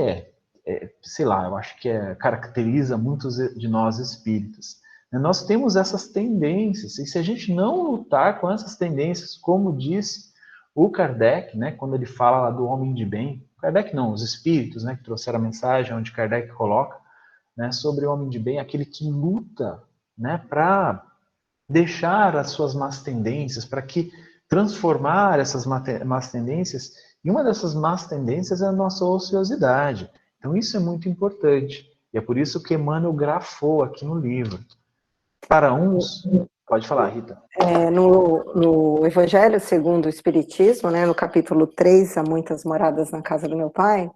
sei lá, eu acho que caracteriza muitos de nós espíritas. Nós temos essas tendências, e se a gente não lutar com essas tendências, como disse o Kardec, né, quando ele fala lá do homem de bem, Kardec não, os espíritos, né, que trouxeram a mensagem, onde Kardec coloca, né, sobre o homem de bem, aquele que luta, né, para deixar as suas más tendências, para que transformar essas más tendências, e uma dessas más tendências é a nossa ociosidade. Então isso é muito importante, e é por isso que Emmanuel grafou aqui no livro. Para uns, pode falar, Rita. No Evangelho segundo o Espiritismo, né, no capítulo 3, Há Muitas Moradas na Casa do Meu Pai,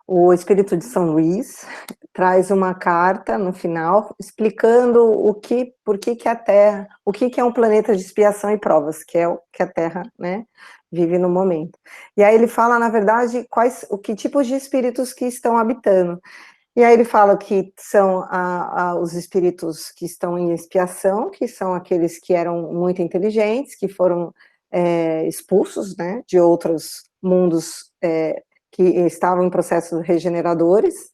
o Espírito de São Luís traz uma carta no final explicando por que a Terra, o que é um planeta de expiação e provas, que é o que a Terra, né, vive no momento. E aí ele fala, na verdade, que tipos de espíritos que estão habitando. E aí ele fala que são os espíritos que estão em expiação, que são aqueles que eram muito inteligentes, que foram expulsos, né, de outros mundos que estavam em processos regeneradores,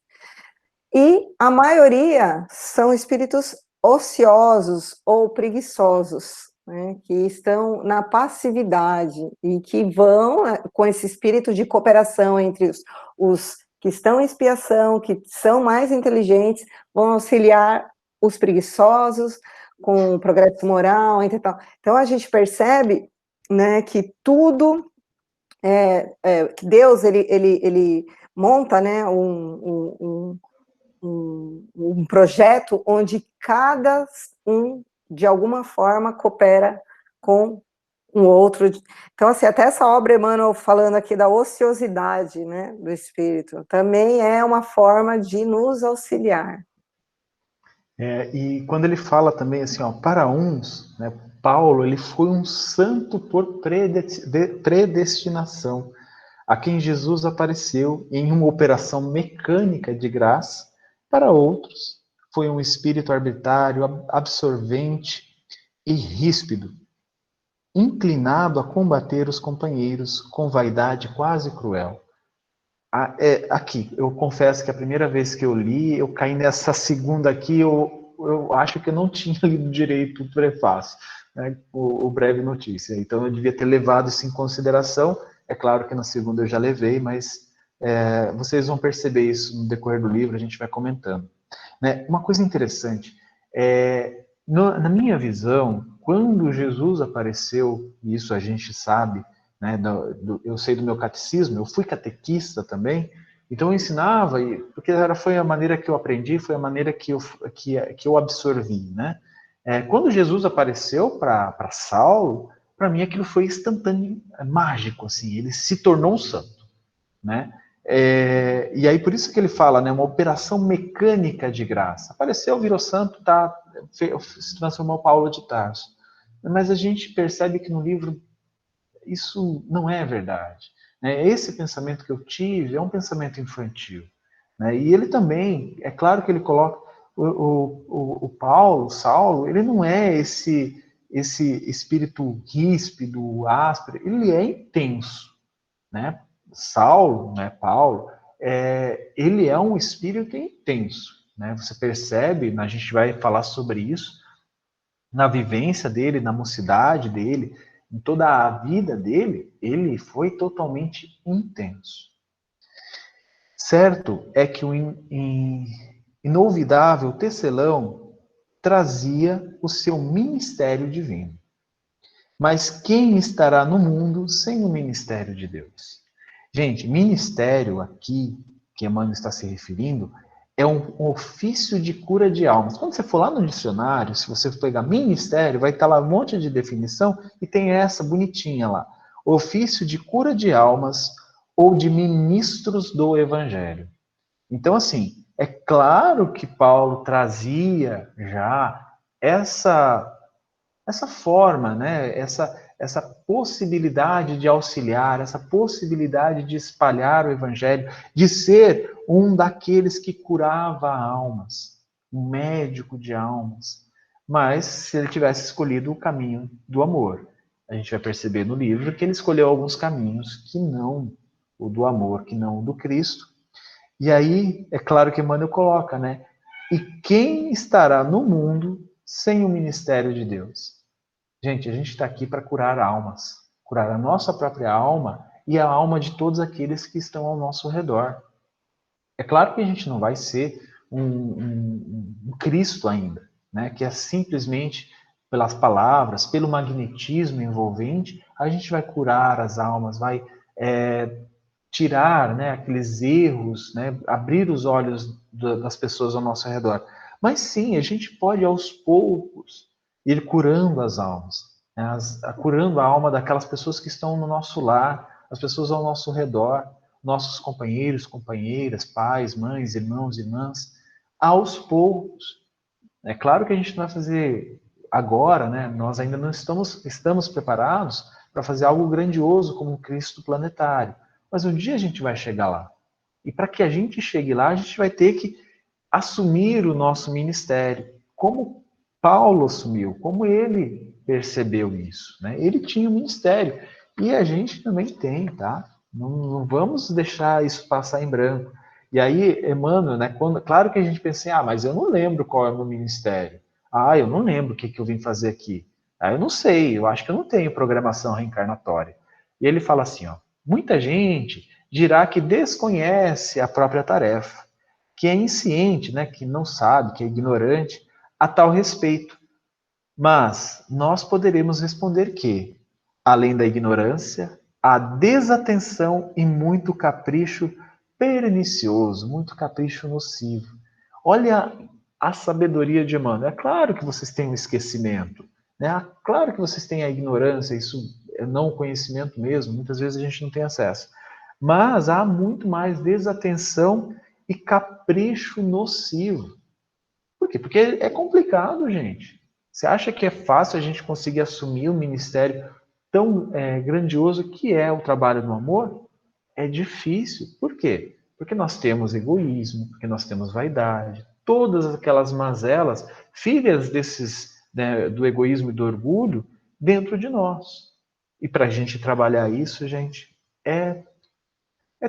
e a maioria são espíritos ociosos ou preguiçosos, né, que estão na passividade e que vão com esse espírito de cooperação entre os que estão em expiação, que são mais inteligentes, vão auxiliar os preguiçosos com o progresso moral, entre tal. Então a gente percebe, né, que tudo que Deus ele monta, né, um projeto onde cada um de alguma forma coopera com um outro. Então, assim, até essa obra, Emmanuel, falando aqui da ociosidade, né, do espírito, também é uma forma de nos auxiliar. E quando ele fala também assim, ó, para uns, né, Paulo, ele foi um santo por predestinação, a quem Jesus apareceu em uma operação mecânica de graça. Para outros, foi um espírito arbitrário, absorvente e ríspido, inclinado a combater os companheiros com vaidade quase cruel. Aqui, eu confesso que a primeira vez que eu li, eu caí nessa segunda aqui, eu acho que eu não tinha lido direito o prefácio, né, o breve notícia. Então eu devia ter levado isso em consideração. É claro que na segunda eu já levei, mas vocês vão perceber isso no decorrer do livro, a gente vai comentando. Né? Uma coisa interessante, na minha visão, quando Jesus apareceu, e isso a gente sabe, né, eu sei do meu catecismo, eu fui catequista também, então eu ensinava, porque foi a maneira que eu aprendi, foi a maneira que eu absorvi. Né? Quando Jesus apareceu para Saulo, para mim aquilo foi instantâneo, mágico, assim, ele se tornou um santo. Né? E aí por isso que ele fala, né, uma operação mecânica de graça. Apareceu, virou santo, se transformou Paulo de Tarso. Mas a gente percebe que no livro isso não é verdade. Né? Esse pensamento que eu tive é um pensamento infantil. Né? E ele também, é claro que ele coloca o Saulo, ele não é esse espírito ríspido, áspero, ele é intenso. Né? Saulo, né, Paulo, ele é um espírito intenso. Né? Você percebe, a gente vai falar sobre isso, na vivência dele, na mocidade dele, em toda a vida dele, ele foi totalmente intenso. Certo é que o inolvidável tecelão trazia o seu ministério divino. Mas quem estará no mundo sem o ministério de Deus? Gente, ministério aqui, que Emmanuel está se referindo, é um ofício de cura de almas. Quando você for lá no dicionário, se você pegar ministério, vai estar lá um monte de definição e tem essa bonitinha lá. Ofício de cura de almas ou de ministros do evangelho. Então, assim, é claro que Paulo trazia já essa forma, né? Essa possibilidade de auxiliar, essa possibilidade de espalhar o evangelho, de ser um daqueles que curava almas, um médico de almas. Mas se ele tivesse escolhido o caminho do amor, a gente vai perceber no livro que ele escolheu alguns caminhos que não o do amor, que não o do Cristo. E aí, é claro que Emmanuel coloca, né? E quem estará no mundo sem o ministério de Deus? Gente, a gente está aqui para curar almas, curar a nossa própria alma e a alma de todos aqueles que estão ao nosso redor. É claro que a gente não vai ser um Cristo ainda, né? Que é simplesmente pelas palavras, pelo magnetismo envolvente, a gente vai curar as almas, vai tirar, né, aqueles erros, né, abrir os olhos das pessoas ao nosso redor. Mas sim, a gente pode aos poucos ir curando as almas, né, curando a alma daquelas pessoas que estão no nosso lar, as pessoas ao nosso redor, nossos companheiros, companheiras, pais, mães, irmãos, irmãs, aos poucos. É claro que a gente não vai fazer agora, né? Nós ainda não estamos preparados para fazer algo grandioso como o Cristo planetário. Mas um dia a gente vai chegar lá. E para que a gente chegue lá, a gente vai ter que assumir o nosso ministério. Como Paulo assumiu, como ele percebeu isso. Né? Ele tinha um ministério. E a gente também tem, tá? Não vamos deixar isso passar em branco. E aí, Emmanuel, né, claro que a gente pensa assim, mas eu não lembro qual é o meu ministério. Eu não lembro o que eu vim fazer aqui. Eu não sei, eu acho que eu não tenho programação reencarnatória. E ele fala assim, muita gente dirá que desconhece a própria tarefa, que é insciente, né, que não sabe, que é ignorante a tal respeito. Mas nós poderemos responder que, além da ignorância, há desatenção e muito capricho pernicioso, muito capricho nocivo. Olha a sabedoria de Emmanuel. É claro que vocês têm o esquecimento, né? É claro que vocês têm a ignorância, isso é não conhecimento mesmo, muitas vezes a gente não tem acesso. Mas há muito mais desatenção e capricho nocivo. Por quê? Porque é complicado, gente. Você acha que é fácil a gente conseguir assumir um ministério tão grandioso que é o trabalho do amor? É difícil. Por quê? Porque nós temos egoísmo, porque nós temos vaidade, todas aquelas mazelas, filhas né, do egoísmo e do orgulho, dentro de nós. E para a gente trabalhar isso, gente, é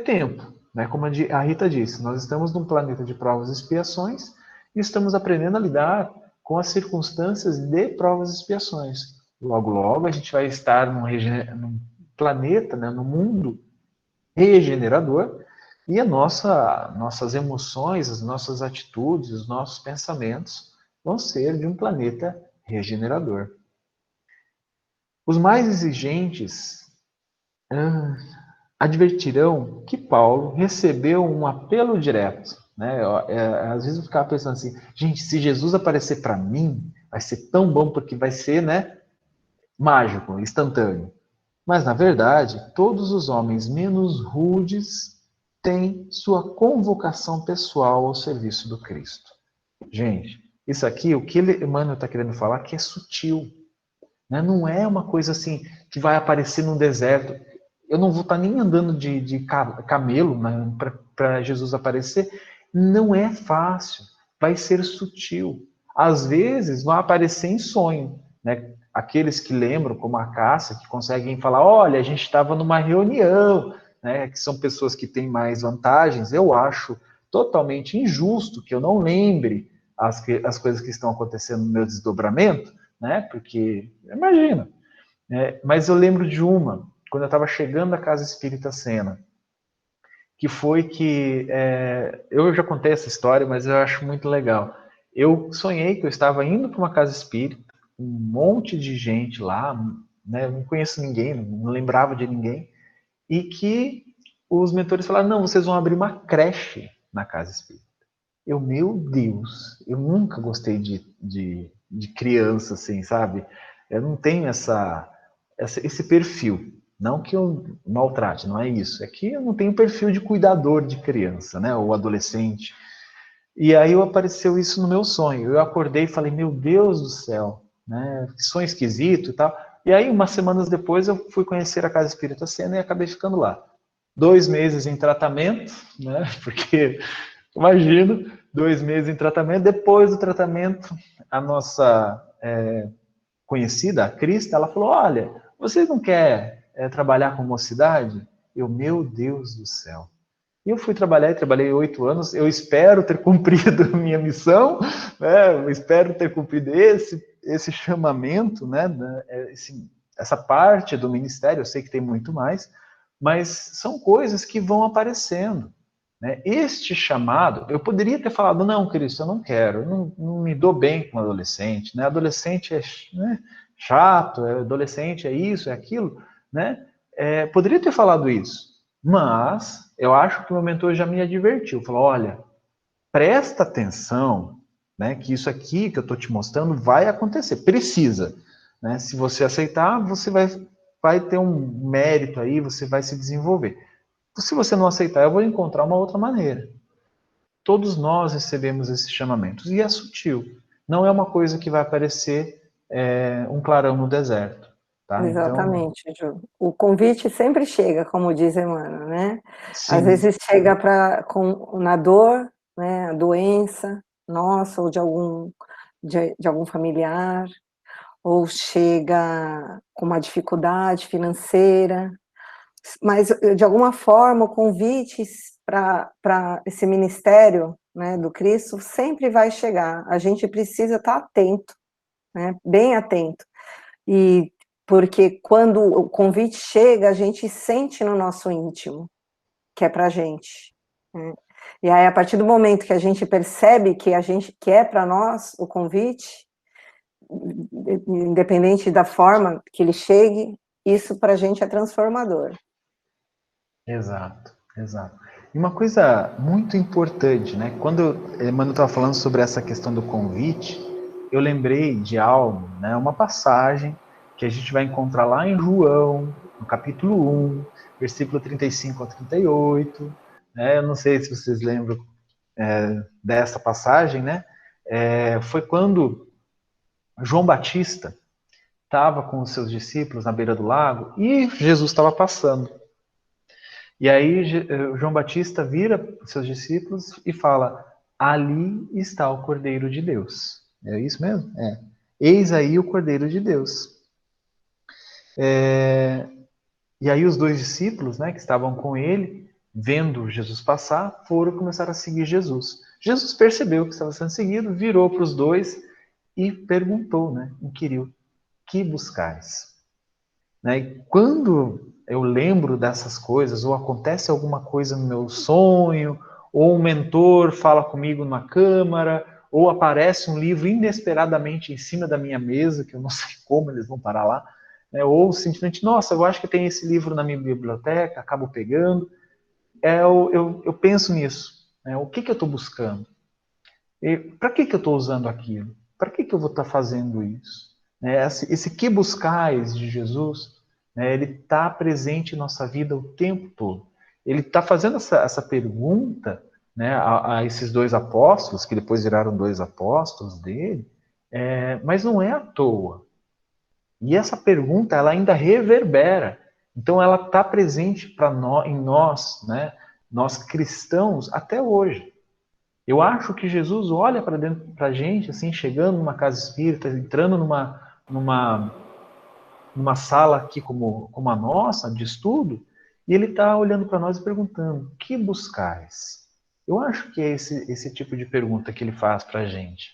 tempo. Né? Como a Rita disse, nós estamos num planeta de provas e expiações e estamos aprendendo a lidar com as circunstâncias de provas e expiações. Logo, logo, a gente vai estar num planeta, né, num mundo regenerador, e nossas emoções, as nossas atitudes, os nossos pensamentos vão ser de um planeta regenerador. Os mais exigentes advertirão que Paulo recebeu um apelo direto. Né? Às vezes eu ficava pensando assim, gente, se Jesus aparecer para mim, vai ser tão bom porque vai ser, né, mágico, instantâneo. Mas, na verdade, todos os homens menos rudes têm sua convocação pessoal ao serviço do Cristo. Gente, isso aqui, o que Emmanuel está querendo falar, que é sutil. Né? Não é uma coisa assim que vai aparecer no deserto. Eu não vou estar nem andando de camelo, né, para Jesus aparecer. Não é fácil. Vai ser sutil. Às vezes, vai aparecer em sonho. Né? Aqueles que lembram, como a Cássia, que conseguem falar, olha, a gente estava numa reunião, né, que são pessoas que têm mais vantagens, eu acho totalmente injusto que eu não lembre as coisas que estão acontecendo no meu desdobramento, né, porque, imagina. Mas eu lembro de uma, quando eu estava chegando à Casa Espírita Sena, que foi que, eu já contei essa história, mas eu acho muito legal. Eu sonhei que eu estava indo para uma casa espírita, um monte de gente lá, né, eu não conheço ninguém, não lembrava de ninguém, e que os mentores falaram, não, vocês vão abrir uma creche na casa espírita. Meu Deus, eu nunca gostei de criança, assim, sabe? Eu não tenho esse perfil. Não que eu maltrate, não é isso. É que eu não tenho perfil de cuidador de criança, né? Ou adolescente. E aí apareceu isso no meu sonho. Eu acordei e falei, meu Deus do céu, né? Que sonho esquisito e tal. E aí, umas semanas depois, eu fui conhecer a Casa Espírita Sena e acabei ficando lá. 2 meses em tratamento, né? Porque, imagino, 2 meses em tratamento. Depois do tratamento, a nossa conhecida, a Crista, ela falou, olha, você não quer trabalhar com mocidade? Meu Deus do céu. E eu fui trabalhar e trabalhei 8 anos. Eu espero ter cumprido a minha missão, né? Eu espero ter cumprido esse chamamento, né? Essa parte do ministério. Eu sei que tem muito mais, mas são coisas que vão aparecendo. Né? Este chamado, eu poderia ter falado, não, Cristo, eu não quero, eu não me dou bem com adolescente. Né? Adolescente é chato, adolescente é isso, é aquilo. Né? Poderia ter falado isso. Mas eu acho que o meu mentor já me advertiu, falou, olha, presta atenção, né, que isso aqui que eu estou te mostrando vai acontecer, precisa. Né? Se você aceitar, você vai ter um mérito aí, você vai se desenvolver. Se você não aceitar, eu vou encontrar uma outra maneira. Todos nós recebemos esses chamamentos, e é sutil. Não é uma coisa que vai aparecer um clarão no deserto. Tá? Então, Exatamente, Ju. O convite sempre chega, como diz Emmanuel, né? Às sim, vezes chega na dor, né, a doença nossa, ou de algum familiar, ou chega com uma dificuldade financeira, mas de alguma forma o convite para esse ministério, né, do Cristo sempre vai chegar. A gente precisa estar atento, né, bem atento. E porque quando o convite chega, a gente sente no nosso íntimo que é para a gente. Né? E aí, a partir do momento que a gente percebe que é para nós o convite, independente da forma que ele chegue, isso para a gente é transformador. exato, exato. E uma coisa muito importante, né? Quando o Emmanuel estava falando sobre essa questão do convite, eu lembrei de algo, né? Uma passagem que a gente vai encontrar lá em João, no capítulo 1, versículo 35 a 38. Né? Eu não sei se vocês lembram dessa passagem, né? Foi quando João Batista estava com os seus discípulos na beira do lago e Jesus estava passando. E aí João Batista vira para os seus discípulos e fala, ali está o Cordeiro de Deus. É isso mesmo? Eis aí o Cordeiro de Deus. E aí os 2 discípulos, né, que estavam com ele, vendo Jesus passar, começaram a seguir Jesus. Jesus percebeu que estava sendo seguido, virou para os 2 e perguntou, né, inquiriu, que buscais? Né? E quando eu lembro dessas coisas, ou acontece alguma coisa no meu sonho, ou um mentor fala comigo numa câmara, ou aparece um livro inesperadamente em cima da minha mesa, que eu não sei como eles vão parar lá, né? Ou simplesmente, nossa, eu acho que tem esse livro na minha biblioteca, acabo pegando. Eu penso nisso. Né? O que eu estou buscando? Para que eu estou usando aquilo? Para que eu vou estar fazendo isso? Esse que buscais de Jesus, né, ele está presente em nossa vida o tempo todo. Ele está fazendo essa pergunta, né, a esses 2 apóstolos, que depois viraram 2 apóstolos dele, mas não é à toa. E essa pergunta ela ainda reverbera. Então ela está presente em nós, né, nós cristãos, até hoje. Eu acho que Jesus olha para dentro para a gente, assim, chegando numa casa espírita, entrando numa sala aqui como a nossa, de estudo, e ele está olhando para nós e perguntando, que buscais? Eu acho que é esse tipo de pergunta que ele faz para a gente.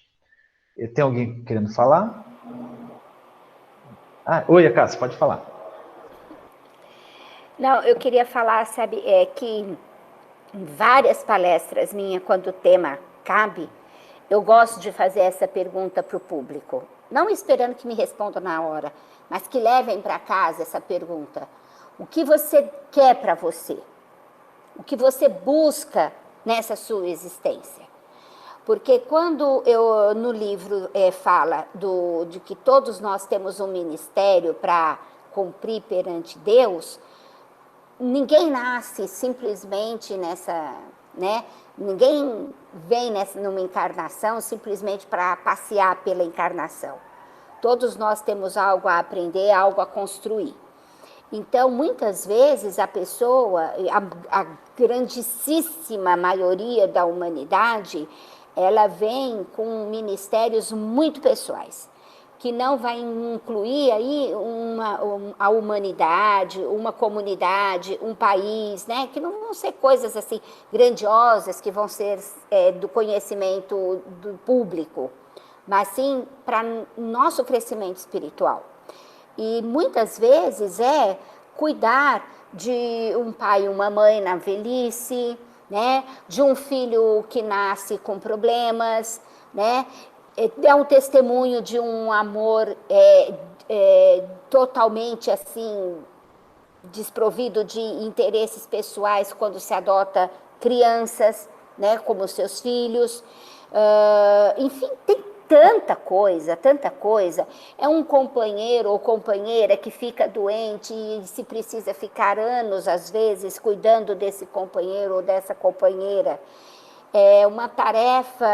Tem alguém querendo falar? Oi, Acácia, pode falar. Não, eu queria falar, sabe, que em várias palestras minhas, quando o tema cabe, eu gosto de fazer essa pergunta para o público. não esperando que me respondam na hora, mas que levem para casa essa pergunta. O que você quer para você? O que você busca nessa sua existência? Porque quando no livro fala de que todos nós temos um ministério para cumprir perante Deus, ninguém nasce simplesmente nessa, né? Ninguém vem numa encarnação simplesmente para passear pela encarnação. Todos nós temos algo a aprender, algo a construir. Então, muitas vezes, a pessoa, a grandíssima maioria da humanidade, ela vem com ministérios muito pessoais, que não vai incluir aí a humanidade, uma comunidade, um país, né? Que não vão ser coisas assim grandiosas, que vão ser do conhecimento do público, mas sim para nosso crescimento espiritual. E muitas vezes cuidar de um pai e uma mãe na velhice, né? De um filho que nasce com problemas, né? É um testemunho de um amor totalmente assim desprovido de interesses pessoais quando se adota crianças, né? Como seus filhos. Enfim, tem tanta coisa, tanta coisa. É um companheiro ou companheira que fica doente e se precisa ficar anos, às vezes, cuidando desse companheiro ou dessa companheira. É uma tarefa,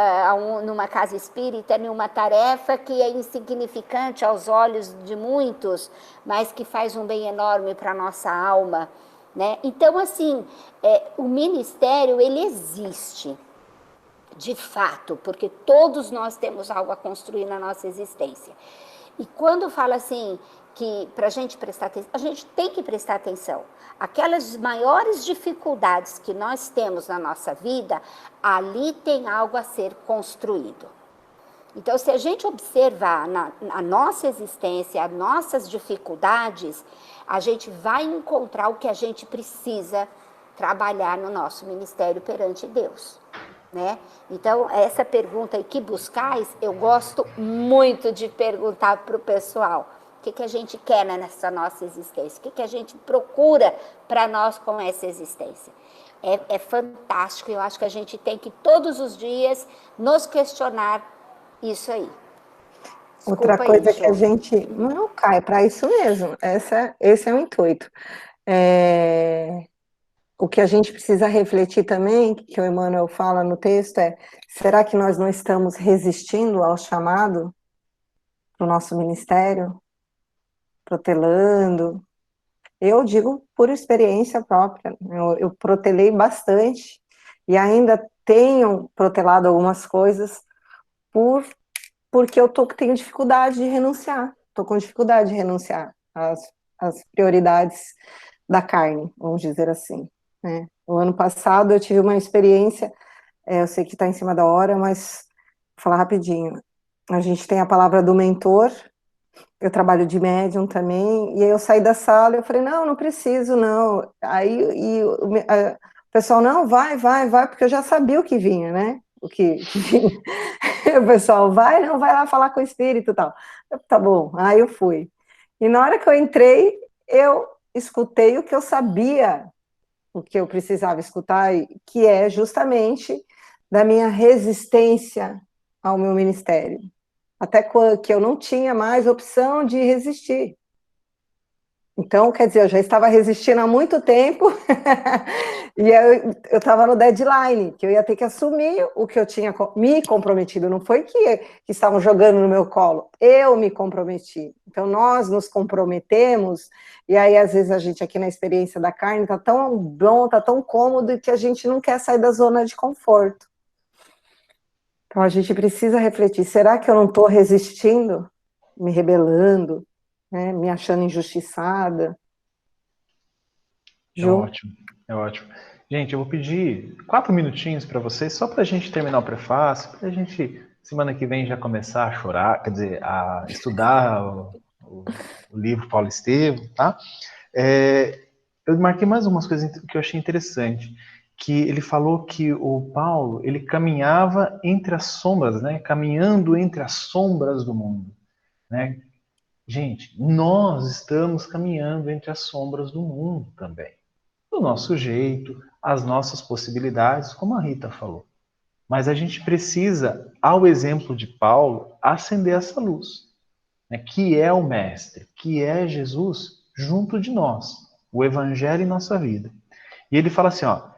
numa casa espírita, uma tarefa que é insignificante aos olhos de muitos, mas que faz um bem enorme para a nossa alma, né? Então, assim, o ministério, ele existe. De fato, porque todos nós temos algo a construir na nossa existência. E quando fala assim, que para a gente prestar atenção, a gente tem que prestar atenção. Aquelas maiores dificuldades que nós temos na nossa vida, ali tem algo a ser construído. Então, se a gente observar a nossa existência, as nossas dificuldades, a gente vai encontrar o que a gente precisa trabalhar no nosso ministério perante Deus. Né? Então, essa pergunta aí, que buscais, eu gosto muito de perguntar para o pessoal. O que a gente quer nessa nossa existência? O que a gente procura para nós com essa existência? É fantástico, eu acho que a gente tem que todos os dias nos questionar isso aí. Desculpa. Outra coisa que a gente... Não, cai para isso mesmo, esse é o intuito. O que a gente precisa refletir também, que o Emmanuel fala no texto, será que nós não estamos resistindo ao chamado do nosso ministério? Protelando? Eu digo por experiência própria, eu protelei bastante, e ainda tenho protelado algumas coisas, porque eu tenho dificuldade de renunciar, estou com dificuldade de renunciar às prioridades da carne, vamos dizer assim. Né? O ano passado eu tive uma experiência, eu sei que está em cima da hora, mas vou falar rapidinho. A gente tem a palavra do mentor, eu trabalho de médium também, e aí eu saí da sala e eu falei, não preciso, não. Aí o pessoal, não, vai, porque eu já sabia o que vinha, né? O que vinha. O pessoal, vai lá falar com o espírito e tal. Tá bom, aí eu fui. E na hora que eu entrei, eu escutei o que eu sabia, o que eu precisava escutar, que é justamente da minha resistência ao meu ministério. Até que eu não tinha mais opção de resistir. Então, quer dizer, eu já estava resistindo há muito tempo, e eu estava no deadline, que eu ia ter que assumir o que eu tinha me comprometido, não foi que estavam jogando no meu colo, eu me comprometi. Então, nós nos comprometemos, e aí, às vezes, a gente aqui na experiência da carne está tão bom, está tão cômodo, que a gente não quer sair da zona de conforto. Então, a gente precisa refletir, será que eu não estou resistindo, me rebelando, né, me achando injustiçada? Ju? É ótimo. Gente, eu vou pedir 4 minutinhos para vocês, só para a gente terminar o prefácio, para a gente, semana que vem, já começar a chorar, quer dizer, a estudar o livro Paulo Estevam, tá? Eu marquei mais umas coisas que eu achei interessante, que ele falou que o Paulo, ele caminhava entre as sombras, né? Caminhando entre as sombras do mundo. né? Gente, nós estamos caminhando entre as sombras do mundo também. Do nosso jeito, as nossas possibilidades, como a Rita falou. Mas a gente precisa, ao exemplo de Paulo, acender essa luz, né, que é o Mestre, que é Jesus junto de nós, o Evangelho em nossa vida. E ele fala assim, ó,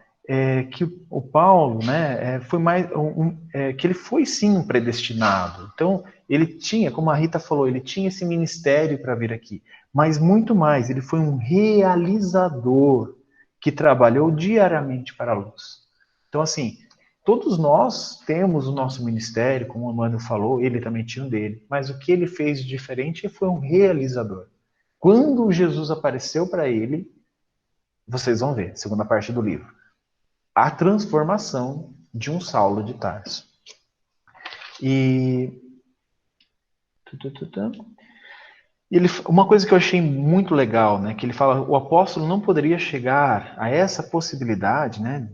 que o Paulo, né, foi mais que ele foi sim um predestinado. Então ele tinha, como a Rita falou, ele tinha esse ministério para vir aqui, mas muito mais, ele foi um realizador que trabalhou diariamente para a luz. Então assim, todos nós temos o nosso ministério, como o Emmanuel falou, ele também tinha um dele, mas o que ele fez de diferente foi um realizador. Quando Jesus apareceu para ele, vocês vão ver, segunda parte do livro, a transformação de um Saulo de Tarso. E uma coisa que eu achei muito legal, né, que ele fala, o apóstolo não poderia chegar a essa possibilidade, né,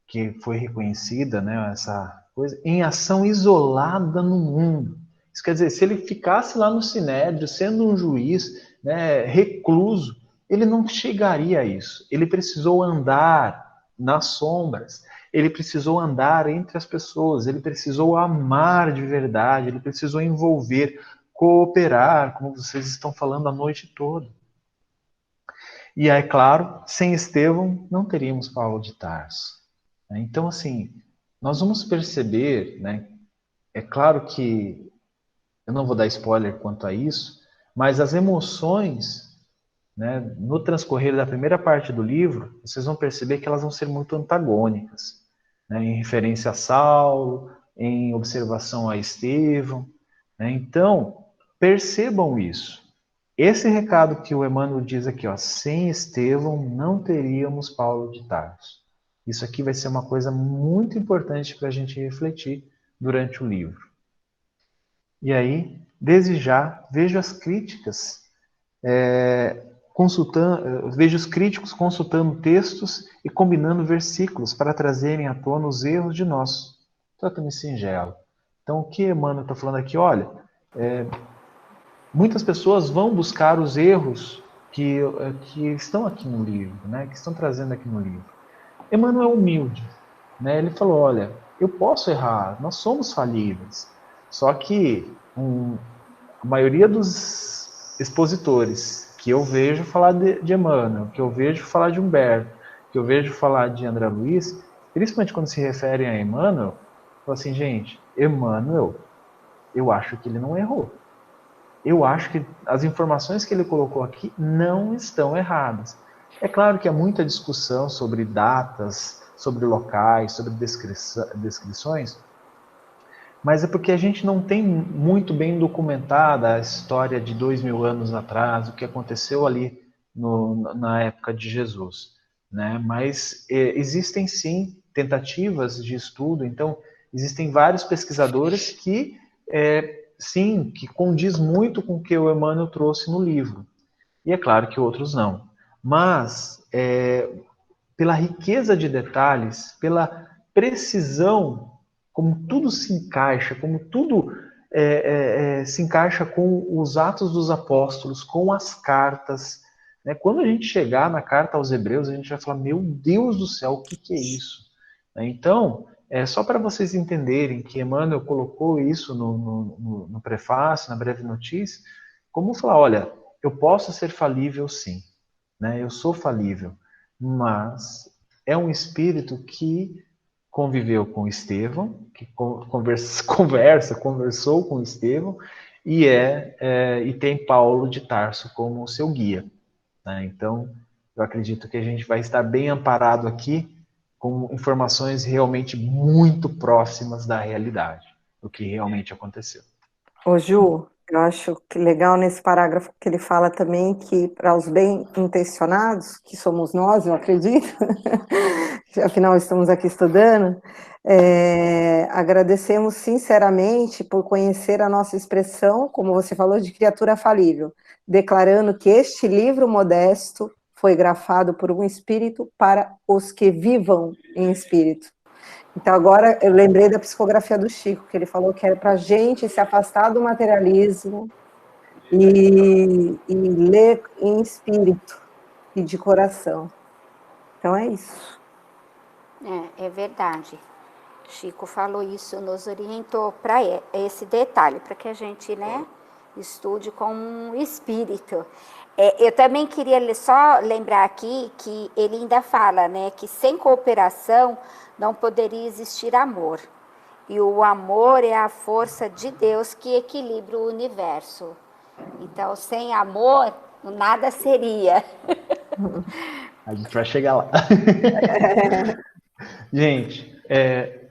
que foi reconhecida, né, essa coisa, em ação isolada no mundo. Isso quer dizer, se ele ficasse lá no Sinédrio, sendo um juiz, né, recluso, ele não chegaria a isso. Ele precisou andar nas sombras, ele precisou andar entre as pessoas, ele precisou amar de verdade, ele precisou envolver, cooperar, como vocês estão falando a noite toda. E aí, claro, sem Estevão não teríamos Paulo de Tarso. Então, assim, nós vamos perceber, né? É claro que eu não vou dar spoiler quanto a isso, mas as emoções, né, no transcorrer da primeira parte do livro, vocês vão perceber que elas vão ser muito antagônicas, né, em referência a Saulo, em observação a Estevão, né? Então, percebam isso. Esse recado que o Emmanuel diz aqui, ó, sem Estevão não teríamos Paulo de Tarso. Isso aqui vai ser uma coisa muito importante para a gente refletir durante o livro. E aí, desde já, vejo as críticas, vejo os críticos consultando textos e combinando versículos para trazerem à tona os erros de nosso tratamento singelo. Então, o que Emmanuel está falando aqui, olha, muitas pessoas vão buscar os erros que estão aqui no livro, né, que estão trazendo aqui no livro. Emmanuel é humilde, né? Ele falou, olha, eu posso errar, nós somos falíveis, só que a maioria dos expositores que eu vejo falar de Emmanuel, que eu vejo falar de Humberto, que eu vejo falar de André Luiz, principalmente quando se referem a Emmanuel, falam assim, gente, Emmanuel, eu acho que ele não errou. Eu acho que as informações que ele colocou aqui não estão erradas. É claro que há muita discussão sobre datas, sobre locais, sobre descrições, mas é porque a gente não tem muito bem documentada a história de 2000 anos atrás, o que aconteceu ali na época de Jesus, né? Mas existem sim tentativas de estudo, então existem vários pesquisadores que sim, que condiz muito com o que o Emmanuel trouxe no livro. E é claro que outros não. Mas, pela riqueza de detalhes, pela precisão, como tudo se encaixa, como tudo se encaixa com os Atos dos Apóstolos, com as cartas. Né? Quando a gente chegar na carta aos Hebreus, a gente vai falar, meu Deus do céu, o que é isso? Então, só para vocês entenderem que Emmanuel colocou isso no prefácio, na breve notícia, como falar, olha, eu posso ser falível sim, né? Eu sou falível, mas é um espírito que conviveu com Estevão, que conversou com Estevão, e tem Paulo de Tarso como seu guia. Né? Então, eu acredito que a gente vai estar bem amparado aqui com informações realmente muito próximas da realidade, do que realmente aconteceu. Ô Ju, eu acho que legal nesse parágrafo que ele fala também que para os bem intencionados, que somos nós, eu acredito, afinal estamos aqui estudando, agradecemos sinceramente por conhecer a nossa expressão, como você falou, de criatura falível, declarando que este livro modesto foi grafado por um espírito para os que vivam em espírito. Então, agora eu lembrei da psicografia do Chico, que ele falou que era para a gente se afastar do materialismo e ler em espírito e de coração. Então é isso. É verdade. Chico falou isso, nos orientou para esse detalhe, para que a gente, né, estude com um espírito. Eu também queria só lembrar aqui que ele ainda fala, né, que sem cooperação não poderia existir amor. E o amor é a força de Deus que equilibra o universo. Então, sem amor, nada seria. A gente vai chegar lá. Gente,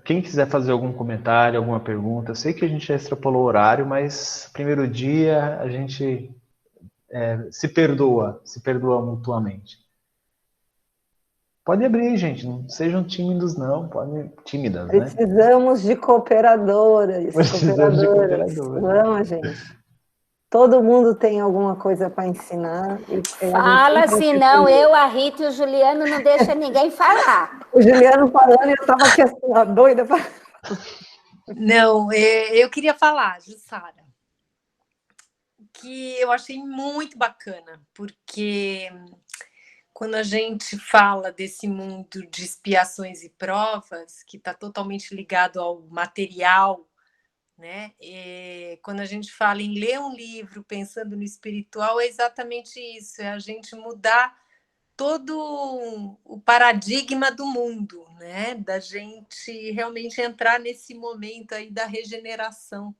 quem quiser fazer algum comentário, alguma pergunta, eu sei que a gente já extrapolou o horário, mas primeiro dia a gente se perdoa mutuamente. Pode abrir, gente, não sejam tímidos não, tímidas, né? Precisamos de cooperadoras. Precisamos de cooperadoras. Vamos, gente. Todo mundo tem alguma coisa para ensinar. Fala, senão eu, a Rita e o Juliano não deixam ninguém falar. O Juliano falando e eu estava aqui assim, doida para... Não, eu queria falar, Jussara, que eu achei muito bacana, porque quando a gente fala desse mundo de expiações e provas, que está totalmente ligado ao material, né? Quando a gente fala em ler um livro pensando no espiritual, é exatamente isso, é a gente mudar todo o paradigma do mundo, né? Da gente realmente entrar nesse momento aí da regeneração,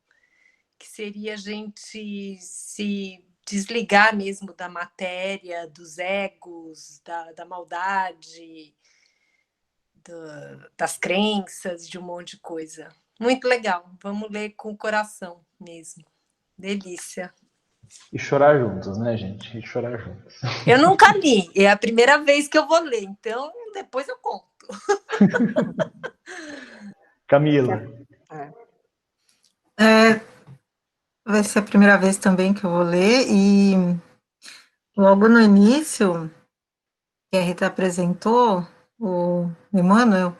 que seria a gente se desligar mesmo da matéria, dos egos, da maldade, das crenças, de um monte de coisa. Muito legal. Vamos ler com o coração mesmo. Delícia. E chorar juntos, né, gente? E chorar juntos. Eu nunca li. É a primeira vez que eu vou ler. Então, depois eu conto. Camila. Vai ser a primeira vez também que eu vou ler. E logo no início, que a Rita apresentou, o Emmanuel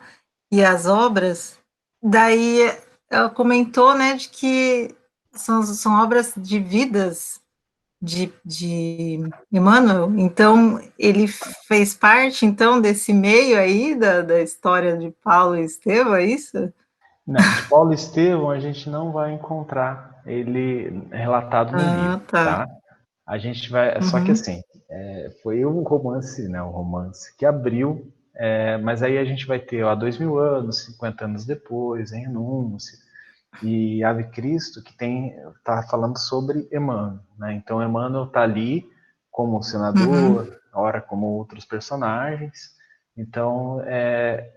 e as obras, daí ela comentou, né, de que são obras de vidas de Emmanuel, então ele fez parte, então, desse meio aí da história de Paulo e Estevão, é isso? Não, de Paulo Estevão a gente não vai encontrar ele relatado no livro, tá? A gente vai, só que assim, foi o romance, né, o romance que abriu, mas aí a gente vai ter há 2000 anos, 50 anos depois, em Renúncio, e Ave Cristo, que tá falando sobre Emmanuel, né? Então Emmanuel está ali como senador, ora como outros personagens. Então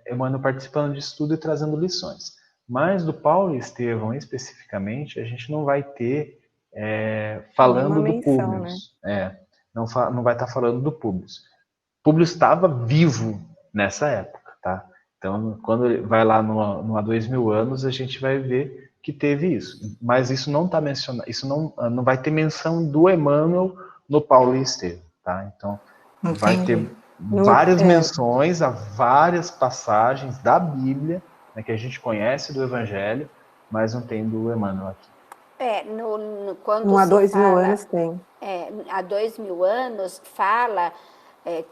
Emmanuel participando de estudo e trazendo lições. Mas do Paulo e Estevão especificamente, a gente não vai ter falando do Públio, né? Não vai estar falando do Públio. Públio estava vivo nessa época, tá? Então, quando ele vai lá no há 2000 anos, a gente vai ver que teve isso. Mas isso não está mencionado, isso não vai ter menção do Emmanuel no Paulo e Estevão, tá? Então, vai ter várias menções a várias passagens da Bíblia, né, que a gente conhece do Evangelho, mas não tem do Emmanuel aqui. Quando há 2000 anos tem. Há 2000 anos fala...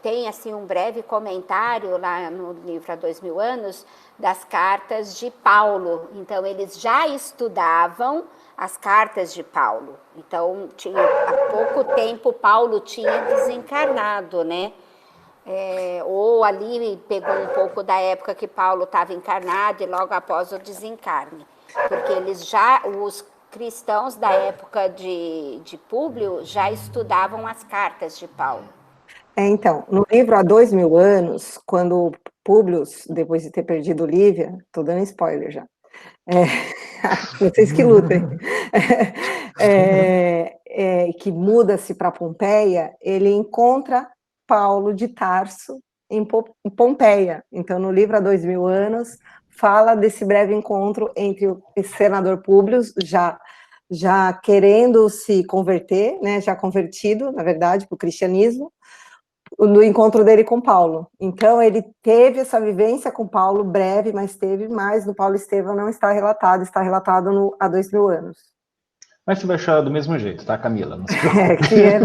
tem assim um breve comentário lá no livro Há 2000 anos das cartas de Paulo. Então eles já estudavam as cartas de Paulo. Então há pouco tempo Paulo tinha desencarnado, né? Ou ali pegou um pouco da época que Paulo estava encarnado e logo após o desencarne, porque os cristãos da época de Públio já estudavam as cartas de Paulo. Então, no livro Há 2000 anos, quando Públio, depois de ter perdido Lívia, estou dando spoiler já, vocês que lutem, que muda-se para Pompeia, ele encontra Paulo de Tarso em Pompeia. Então, no livro Há 2000 anos, fala desse breve encontro entre o senador Públio, já querendo se converter, né, já convertido, na verdade, para o cristianismo, no encontro dele com Paulo. Então, ele teve essa vivência com Paulo, breve, mas no Paulo Estevão não está relatado no Há 2000 anos. Mas você vai chorar do mesmo jeito, tá, Camila? Não se É, preocupe. que é...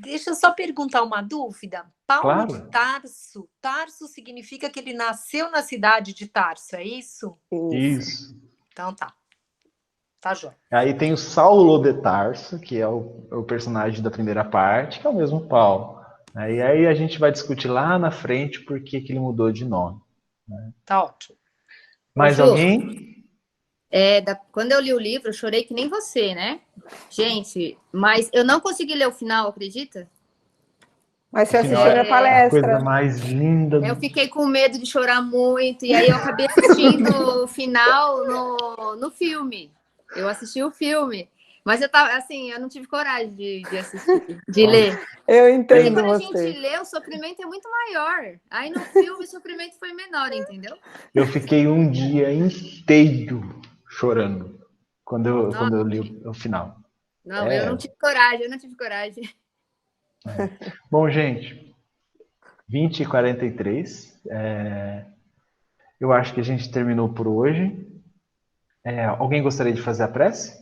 Deixa eu só perguntar uma dúvida. Paulo de Claro. Tarso. Tarso significa que ele nasceu na cidade de Tarso, é isso? Isso. Então tá. Tá joia. Aí tem o Saulo de Tarso, que é o personagem da primeira parte, que é o mesmo Paulo. E aí a gente vai discutir lá na frente por que ele mudou de nome. Tá ótimo. Mais Ju, alguém? quando eu li o livro, eu chorei que nem você, né? Gente, mas eu não consegui ler o final, acredita? Mas você O final assistiu é minha a coisa palestra. mais linda. Eu fiquei com medo de chorar muito, e aí eu acabei assistindo o final no filme. Eu assisti o filme. Mas eu tava assim, eu não tive coragem de assistir, de ler. Eu Porque entendo quando a você. gente lê, o sofrimento é muito maior. Aí no filme o sofrimento foi menor, entendeu? Eu fiquei um dia inteiro chorando quando eu li o final. Não, eu não tive coragem. Bom, gente, 20h43. Eu acho que a gente terminou por hoje. Alguém gostaria de fazer a prece?